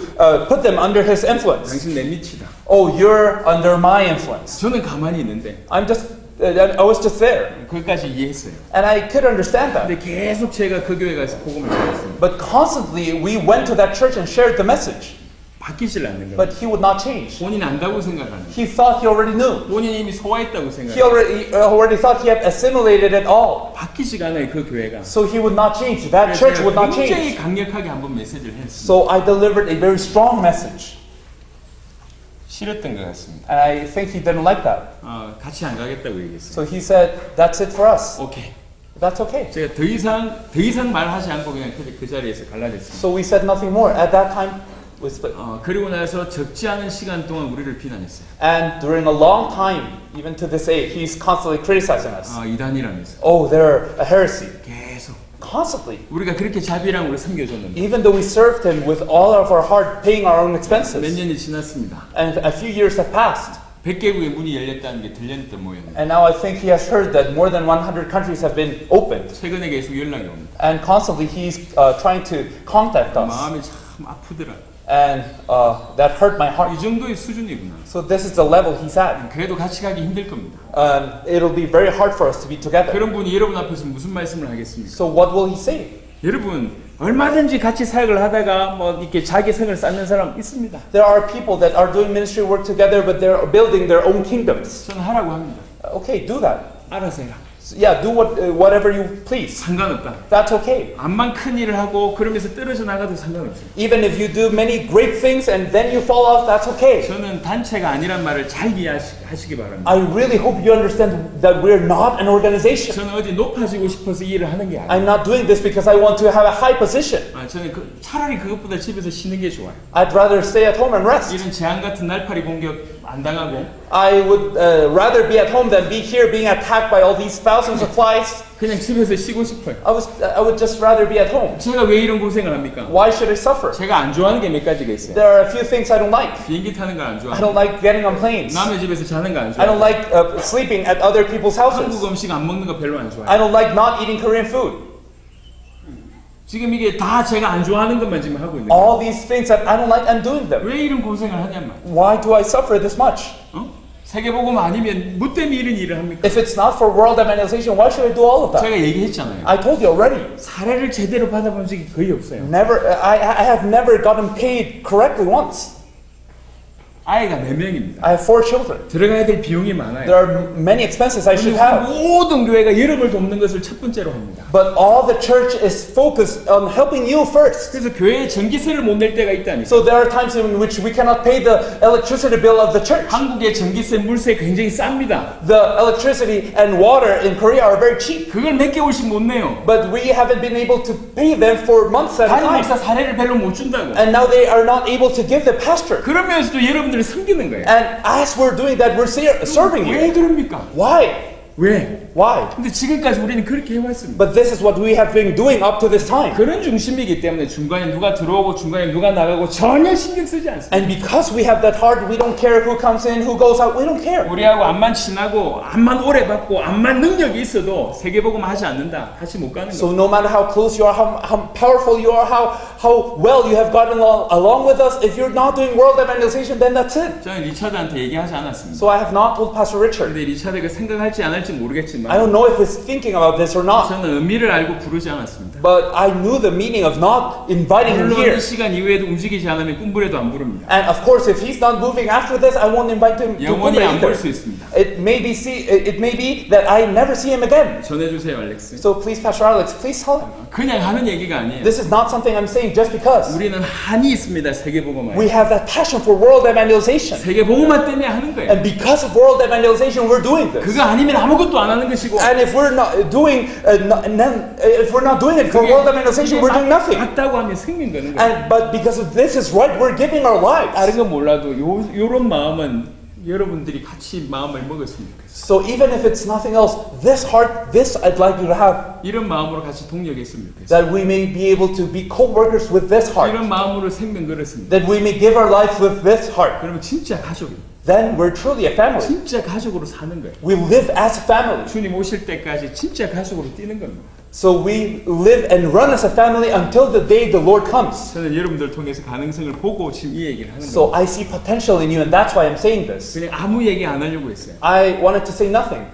put them under his influence. 당신 내 밑이다. Oh, you're under my influence. 저는 가만히 있는데 I'm just I was just there. 그것까지 이해했어요. And I could understand that. 근데 계속 제가 그 교회 가서 복음을 전했습니다. But constantly we went to that church and shared the message. 바뀌질 않는 거예요. But he would not change. 본인 안다고 생각하는 거예요. He thought he already knew. 본인이 이미 소화했다고 He 생각해요. already thought he had assimilated it all. 바뀌지가 않아요, 그 교회가. So he would not change. That church would not 굉장히 change. 강력하게 한번 메시지를 했습니다. So I delivered a very strong message. 싫었던 것 같습니다. And I think he didn't like that. 같이 안 가겠다고 얘기했어요. So he said, that's it for us. 오케이. That's okay. 제가 더 이상 말하지 않고 그냥 그 자리에서 갈라졌습니다. So we said nothing more. At that time, we split. 그리고 나서 적지 않은 시간 동안 우리를 비난했어요. And during a long time, even to this day, he's constantly criticizing us. 이단이라면서. Oh, they're a heresy. 계속. Constantly. 우리가 그렇게 자비랑으로 섬겨줬는데 Even though we served him with all of our heart, paying our own 몇 expenses. 년이 지났습니다. And a few years have passed. 100개국의 문이 열렸다는 게 들렸던 모양이에요. And now I think he has heard that more than 100 countries have been opened. 최근에 계속 연락이 옵니다. And constantly he's trying to contact us. 마음이 참 아프더라. And that hurt my heart. 이 정도의 수준이구나. So this is the level he's at. 그래도 같이 가기 힘들 겁니다. It'll be very hard for us to be together. 그런 분이 여러분 앞에서 무슨 말씀을 하겠습니까? So what will he say? 여러분 얼마든지 같이 사역을 하다가 뭐 이렇게 자기 성을 쌓는 사람 있습니다. There are people that are doing ministry work together, but they're building their own kingdoms. 저는 하라고 합니다. Okay, do that. 알아서 해라. So, yeah, do whatever you please. 상관없다. That's okay. 암만 큰 일을 하고 그러면서 떨어져 나가도 상관없어요. Even if you do many great things and then you fall off, that's okay. 저는 단체가 아니란 말을 잘 이해하시기 바랍니다. I really hope you understand that we're not an organization. 저는 어디 높아지고 싶어서 이 일을 하는 게 아니에요. I'm not doing this because I want to have a high position. 저는 차라리 그것보다 집에서 쉬는 게 좋아요. I'd rather stay at home and rest. 이런 재앙 같은 날파리 공격 안 당하고 I would rather be at home than be here being attacked by all these thousands of flies. 그냥 집에서 쉬고 싶어요. I would just rather be at home. 제가 왜 이런 고생을 합니까? Why should I suffer? 제가 안 좋아하는 게 몇 가지가 있어요. There are a few things I don't like. 비행기 타는 걸 안 I 좋아해요. don't like getting on planes. 남의 집에서 자는 거 안 I don't 좋아해요. like sleeping at other people's 한국 houses. 음식 안 먹는 거 별로 안 I 좋아해요. don't like not eating Korean food. 지금 이게 다 제가 안 좋아하는 것만 지금 하고 있는 거예요. All these things that I don't like, I'm doing them. 왜 이런 고생을 하냐면 Why do I suffer this much? 세계복음 아니면 뭐 때문에 이런 일을 합니까? If it's not for world evangelization, why should I do all of that? 제가 얘기했잖아요. I told you already. 사례를 제대로 받아본 적이 거의 없어요. I have never gotten paid correctly once. 아이가 4명입니다. I have 4 children. 들어가야 될 비용이 많아요. There are many expenses I should have. 모든 교회가 여러분을 돕는 것을 첫 번째로 합니다. But all the church is focused on helping you first. 그래서 교회에 전기세를 못 낼 때가 있다니까. So there are times in which we cannot pay the electricity bill of the church. 한국의 전기세, 물세 굉장히 쌉니다. The electricity and water in Korea are very cheap. 그걸 몇 개월씩 못 내요. But we haven't been able to pay them for months at a 담임 목사 time. 사례를 별로 못 준다고. And now they are not able to give the pastor. 그러면서도 여러분들을 섬기는 거예요. And as we're doing that, we're serving you. 왜 그럽니까? Why? 왜? Why? 근데 지금까지 우리는 그렇게 해왔습니다. But this is what we have been doing up to this time. 그런 중심이기 때문에 중간에 누가 들어오고 중간에 누가 나가고 전혀 신경 쓰지 않습니다. And because we have that heart, we don't care who comes in, who goes out. We don't care. 우리하고 암만 친하고 암만 오래 받고 암만 능력이 있어도 세계복음 하지 않는다. 같이 못 가는 So 거예요. no matter how close you are, how powerful you are, how well you have gotten along with us, if you're not doing world evangelization, then that's it. 저는 리차드한테 얘기하지 않았습니다. So I have not told Pastor Richard. 근데 리차드가 생각할지 안 할지 모르겠지만 I don't know if he's thinking about this or not. 저는 의미를 알고 부르지 않았습니다. But I knew the meaning of not inviting him 물론 here. 이 시간 이후에도 움직이지 않으면 꿈부레도 안 부릅니다. And of course, if he's not moving after this, I won't invite him to 영원히 Kumbre 안 볼 either. 수 있습니다. It may be that I never see him again. 전해주세요, 알렉스. So please, Pastor Alex, please tell him. 그냥 하는 얘기가 아니에요. This is not something I'm saying just because. 우리는 한이 있습니다, 세계복음화에. We have that passion for world evangelization. 세계복음화 때문에 하는 거예요. And because of world evangelization, we're doing this. 그거 아니면 아무것도 안 하는 것이고 And if we're not doing, if we're not doing it for world evangelization, we're doing nothing. 맞다고 하면 생긴 거는 거예요. But because of this is right, we're giving our lives. 다른 건 몰라도 요런 마음은 여러분들이 같이 마음을 먹었으면 좋겠어요. So even if it's nothing else, this heart, this I'd like you to have, 이런 마음으로 같이 동력했으면 좋겠어요. that we may be able to be co-workers with this heart, 이런 마음으로 생명 걸었습니다. that we may give our lives with this heart. 그러면 진짜 가족이에요. then we're truly a family. 진짜 가족으로 사는 거예요. We live as a family. 주님 오실 때까지 진짜 가족으로 뛰는 겁니다. So we live and run as a family until the day the Lord comes. 저는 여러분들 통해서 가능성을 보고 지금 이 얘기를 하는 So 거예요. I see potential in you, and that's why I'm saying this. 그냥 아무 얘기 안 하려고 했어요. I wanted to say nothing.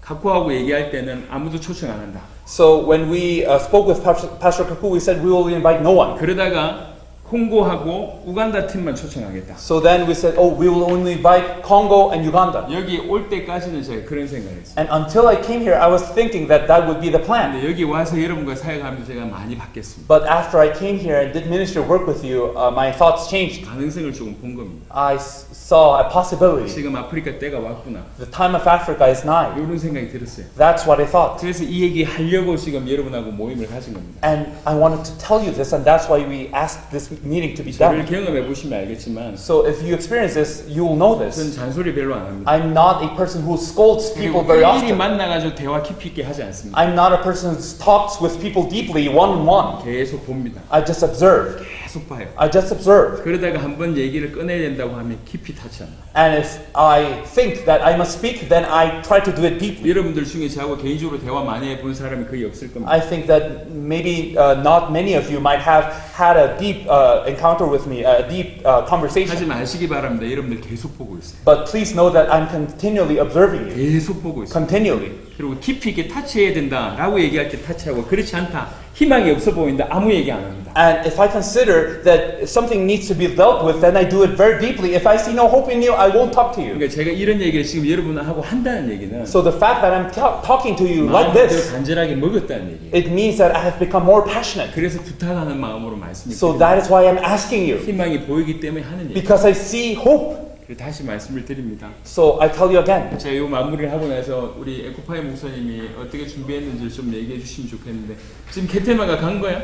각호하고 얘기할 때는 아무도 초청 안 한다. So when we spoke with Pastor Kaku, we said we will invite no one. 그러다가 콩고하고 우간다 팀만 초청하겠다. So then we said, oh, we will only invite Congo and Uganda. 여기 올 때까지는 제가 그런 생각을 했어요. And until I came here, I was thinking that that would be the plan. 근데 여기 와서 여러분과 사역하면서 제가 많이 바뀌었습니다. But after I came here and did ministry work with you, my thoughts changed. 가능성을 조금 본 겁니다. I saw a possibility. 지금 아프리카 때가 왔구나. The time of Africa is nigh. 이런 생각이 들었어요. That's what I thought. 그래서 이 얘기 하려고 지금 여러분하고 모임을 가진 겁니다. And I wanted to tell you this, and that's why we asked this meeting to be 저를 done. 경험해 보시면 알겠지만 So if you experience this, you will know 저는 this. 잔소리 별로 안 합니다. I'm not a person who scolds people 그리고 very 일일이 often. 만나가지고 대화 깊이 있게 하지 않습니다. I'm not a person who talks with people deeply, one-on-one. 계속 봅니다. I just observe. 계속 봐요. I just observe. 그러다가 한번 얘기를 꺼내야 된다고 하면 깊이 타치합니다. And if I think that I must speak, then I try to do it deeply. 여러분들 중에 저하고 개인적으로 대화 많이 해본 사람이 거의 없을 겁니다. I think that maybe not many of you might have had a deep encounter with me, a deep conversation. 하지만 아시기 바랍니다. 여러분들 계속 보고 있어요. But please know that I'm continually observing you. 계속 보고 있어요. Continually. 그리고 깊이 있게 타치해야 된다라고 얘기할 때 타치하고 그렇지 않다. 희망이 없어 보인다. 아무 얘기 안 합니다. And if I consider that something needs to be dealt with, then I do it very deeply. If I see no hope in you, I won't talk to you. 그러니까 제가 이런 얘기를 지금 여러분하고 한다는 얘기는 So the fact that I'm talking to you like 마음을 더 this, 간절하게 먹었다는 얘기예요. it means that I have become more passionate. 그래서 부탁하는 마음으로 말씀을 So 드립니다. that is why I'm asking you. 희망이 보이기 때문에 하는 얘기. Because I see hope. 그리고 다시 말씀을 드립니다. So I tell you again. 제가 이 마무리를 하고 나서 우리 에코파이 목사님이 어떻게 준비했는지 좀 얘기해 주시면 좋겠는데 지금 게테마가 간 거야?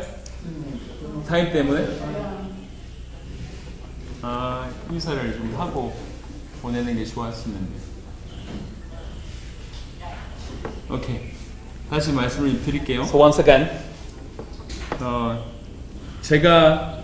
타임 때문에? 인사를 좀 하고 보내는 게 좋았었는데. 오케이. 다시 말씀을 드릴게요. So once again, 제가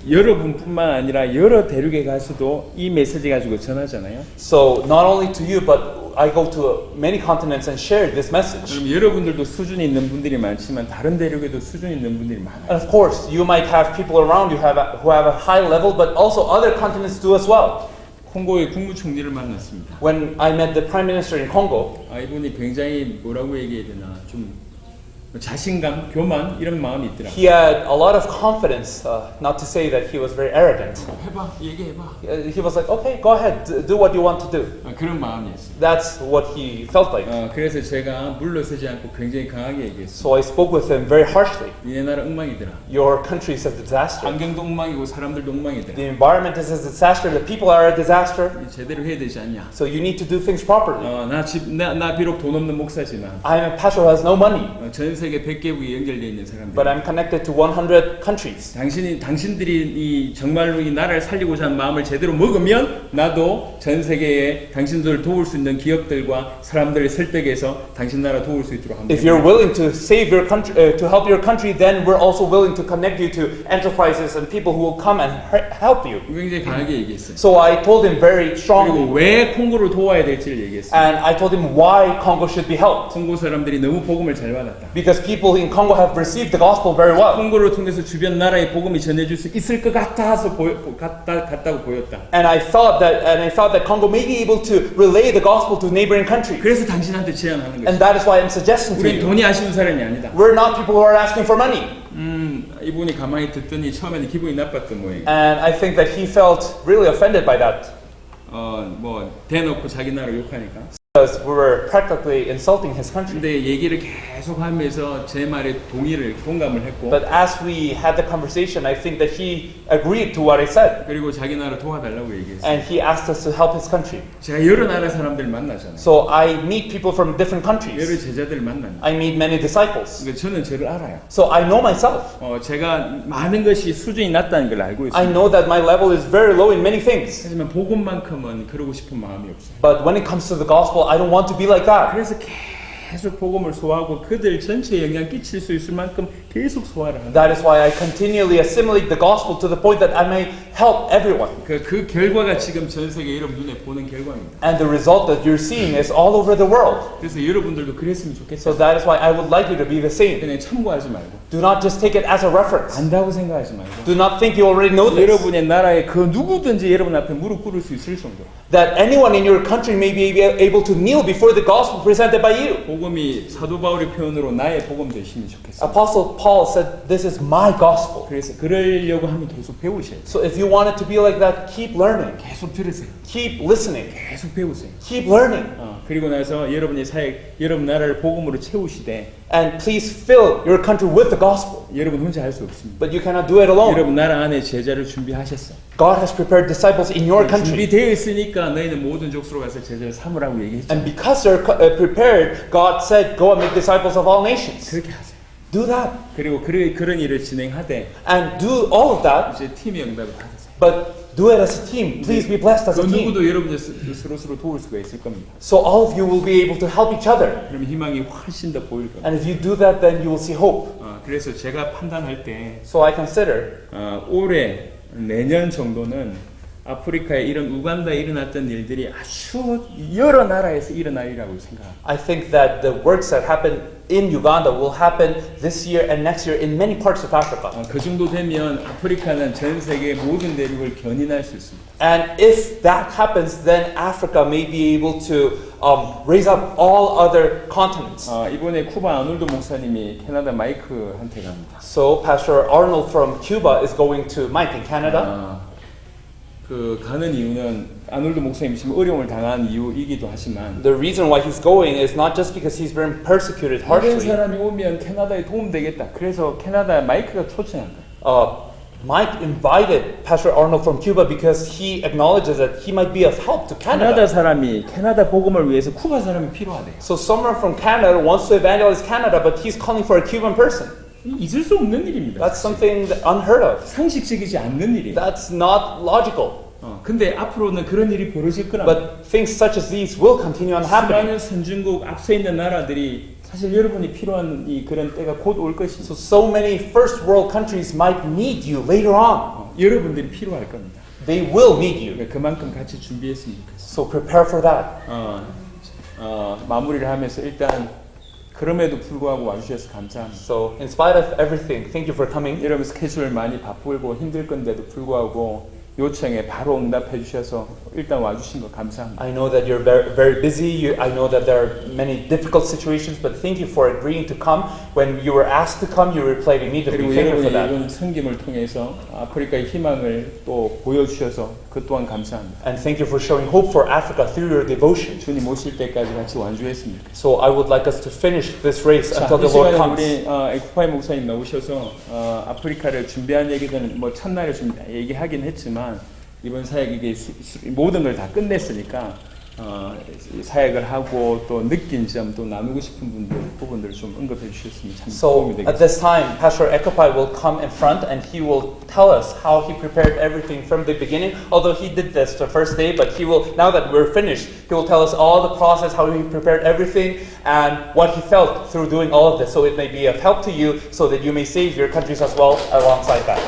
여러분뿐만 아니라 여러 대륙에 가서도 이 메시지 가지고 전하잖아요. so not only to you, but I go to many continents and share this message. 그럼 여러분들도 수준이 있는 분들이 많지만 다른 대륙에도 수준 있는 분들이 많아요. And of course, you might have people around you who have a high level, but also other continents do as well. 콩고의 국무총리를 만났습니다. When I met the Prime Minister in Congo, 이분이 굉장히 뭐라고 얘기해야 되나 좀 자신감, 교만 이런 마음이 있더라. he had a lot of confidence, not to say that he was very arrogant. 해봐, 얘기해봐. He was like, okay, go ahead, do what you want to do. 그런 마음이 있어요. That's what he felt like. 그래서 제가 물러서지 않고 굉장히 강하게 얘기했어요. So I spoke with him very harshly. 니네 나라 엉망이더라. Your country is a disaster. 환경도 엉망이고 사람들도 엉망이더라. The environment is a disaster. The people are a disaster. 제대로 해야 되지 않냐? So you need to do things properly. 나 비록 돈 없는 목사지만 I'm a pastor who has no money, 전 세계 100개국에 연결되어 있는 사람들. but I'm connected to 100 countries. 당신들이 이 정말로 이 나라를 살리고자 하는 마음을 제대로 먹으면 나도 전 세계에 당신들을 도울 수 있는 기업들과 사람들을 설득해서 당신 나라 도울 수 있도록 합니다. If you're willing to save your country, to help your country, then we're also willing to connect you to enterprises and people who will come and help you. 굉장히 강하게 얘기했어요. So I told him very 그리고 strongly, 왜 콩고를 도와야 될지를 얘기했어요. and I told him why Congo should be helped. 콩고 사람들이 너무 복음을 잘 받았다. Because people in Congo have received the gospel very well. 콩고를 통해서 주변 나라에 복음이 전해질 수 있을 것 같다고 보였다. And I thought that Congo may be able to relay the gospel to neighboring countries. 그래서 당신한테 제안하는 And 거죠. that is why I'm suggesting to 우리 you. 돈이 아쉬운 사람이 아니다. We're not people who are asking for money. 이분이 가만히 듣더니 처음에는 기분이 나빴던 모양. And I think that he felt really offended by that. 대놓고 자기 나라 욕하니까. Because we were practically insulting his country. 근데 얘기를 계속 하면서 제 말에 공감을 했고. But as we had the conversation, I think that he agreed to what I said. 그리고 자기 나라 도와달라고 얘기했어요. And he asked us to help his country. 제가 여러 나라 사람들 만나잖아요. So I meet people from different 여러 countries. 제자들 만납니다. I meet many disciples. 그러니까 저는 저를 알아요. So I know myself. 제가 많은 것이 수준이 낮다는 걸 알고 I 있습니다. know that my level is very low in many things. 하지만 복음만큼은 그러고 싶은 마음이 없어요. But when it comes to the gospel, I don't want to be like that. 그래서 계속 복음을 소화하고 그들 전체에 영향 끼칠 수 있을 만큼 계속 소화를 한다. That is why I continually assimilate the gospel to the point that I may help everyone. 그 결과가 지금 전 세계 여러분 눈에 보는 결과입니다. And the result that you're seeing is all over the world. 그래서 여러분들도 그랬으면 So 좋겠어요. that is why I would like you to be the same. 그냥 참고하지 말고 Do not just take it as a reference. 안다고 생각하지 말고 Do not think you already know this. 여러분의 나라에 그 누구든지 여러분 앞에 무릎 꿇을 수 있을 정도로 That anyone in your country may be able to kneel before the gospel presented by you. 복음이 사도 바울의 표현으로 나의 복음 되시면 좋겠어요. Apostle Paul said, "This is my gospel." 그래서 그러려고 하면 계속 배우셔야 돼요. So if you want it to be like that, keep learning, 계속 들으세요. keep listening, 계속 배우세요. keep learning, 그리고 나서 여러분의 사역, 여러분 나라를 복음으로 채우시되 and please fill your country with the gospel. 여러분 혼자 할 수 없습니다. But you cannot do it alone. 여러분 나라 안에 제자를 준비하셨어. God has prepared disciples in your country. 준비되어 있으니까 너희는 모든 족속으로 가서 제자를 삼으라고 얘기했죠. And because they're prepared, God said, "Go and make disciples of all nations." 그렇게 하세요. Do that. 그리고 그런 일을 진행하되 And do all of that, 이제 팀의 응답을 받으세요. but do it as a team. Please be blessed as 그 a team. 누구도 여러분들 서로 도울 수가 있을 겁니다. So all of you will be able to help each other. 그럼 희망이 훨씬 더 보일 겁니다. And if you do that, then you will see hope. 그래서 제가 판단할 때 So I consider 올해 내년 정도는 아프리카에 이런 우간다에 일어났던 일들이 아주 여러 나라에서 일어나리라고 생각합니다. I think that the works that happen in Uganda will happen this year and next year in many parts of Africa. 그 정도 되면 아프리카는 전 세계 모든 대륙을 견인할 수 있습니다. And if that happens, then Africa may be able to raise up all other continents. 이번에 쿠바 아놀드 목사님이 캐나다 마이크한테 갑니다. So Pastor Arnold from Cuba is going to Mike in Canada. 그 가는 이유는 아놀드 목사님이 지금 어려움을 당한 이유이기도 하지만 The reason why he's going is not just because he's been persecuted 다른 harshly. 사람이 오면 캐나다에 도움되겠다. 그래서 캐나다 마이크가 초청한 거예요. Mike invited Pastor Arnold from Cuba because he acknowledges that he might be of help to 캐나다 Canada. 사람이 캐나다 복음을 위해서 쿠바 사람이 필요하대요. So someone from Canada wants to evangelize Canada, but he's calling for a Cuban person. 있을 수 없는 일입니다. That's something unheard of. 상식적이지 않는 일이에요. That's not logical. 근데 앞으로는 그런 일이 벌어질 거라. But things such as these will continue on happening. 수많은 선진국 앞서 있는 나라들이 사실 여러분이 필요한 그런 때가 곧 올 것입니다. So many first world countries might need you later on. 여러분들이 필요할 겁니다. They will need you. 그러니까 그만큼 같이 준비했으면 좋겠어요. So prepare for that. 마무리를 하면서 일단 그럼에도 불구하고 와주셔서 감사합니다. So in spite of everything, thank you for coming. 여러분 스케줄 많이 바쁘고 힘들 건데도 불구하고 요청에 바로 응답해 주셔서 일단 와주신 거 감사합니다. I know that you're very, very busy. I know that there are many difficult situations, but thank you for agreeing to come. When you were asked to come, you replied immediately. 그리고 Thank you for 여러분이 that. 이런 섬김을 통해서 아프리카의 희망을 또 보여주셔서 그 또한 감사합니다. And thank you for showing hope for Africa through your devotion. 주님 오실 때까지 같이 완주했습니다. So I would like us to finish this race 자, until 이 the Lord 시간에 comes. 우리 에코파이 목사님 나오셔서 아프리카를 준비한 얘기들은 뭐 첫날에 좀 얘기하긴 했지만 이번 사역 이게 모든 걸 다 끝냈으니까 사역을 하고 또 느낀 점 또 나누고 싶은 부분들을 좀 언급해 주셨으면 참 So 도움이 at 되겠습니다. this time, Pastor Ekopai will come in front and he will tell us how he prepared everything from the beginning. Although he did this the first day, but he will, now that we're finished, he will tell us all the process, how he prepared everything, and what he felt through doing all of this. So it may be of help to you, so that you may save your countries as well alongside that.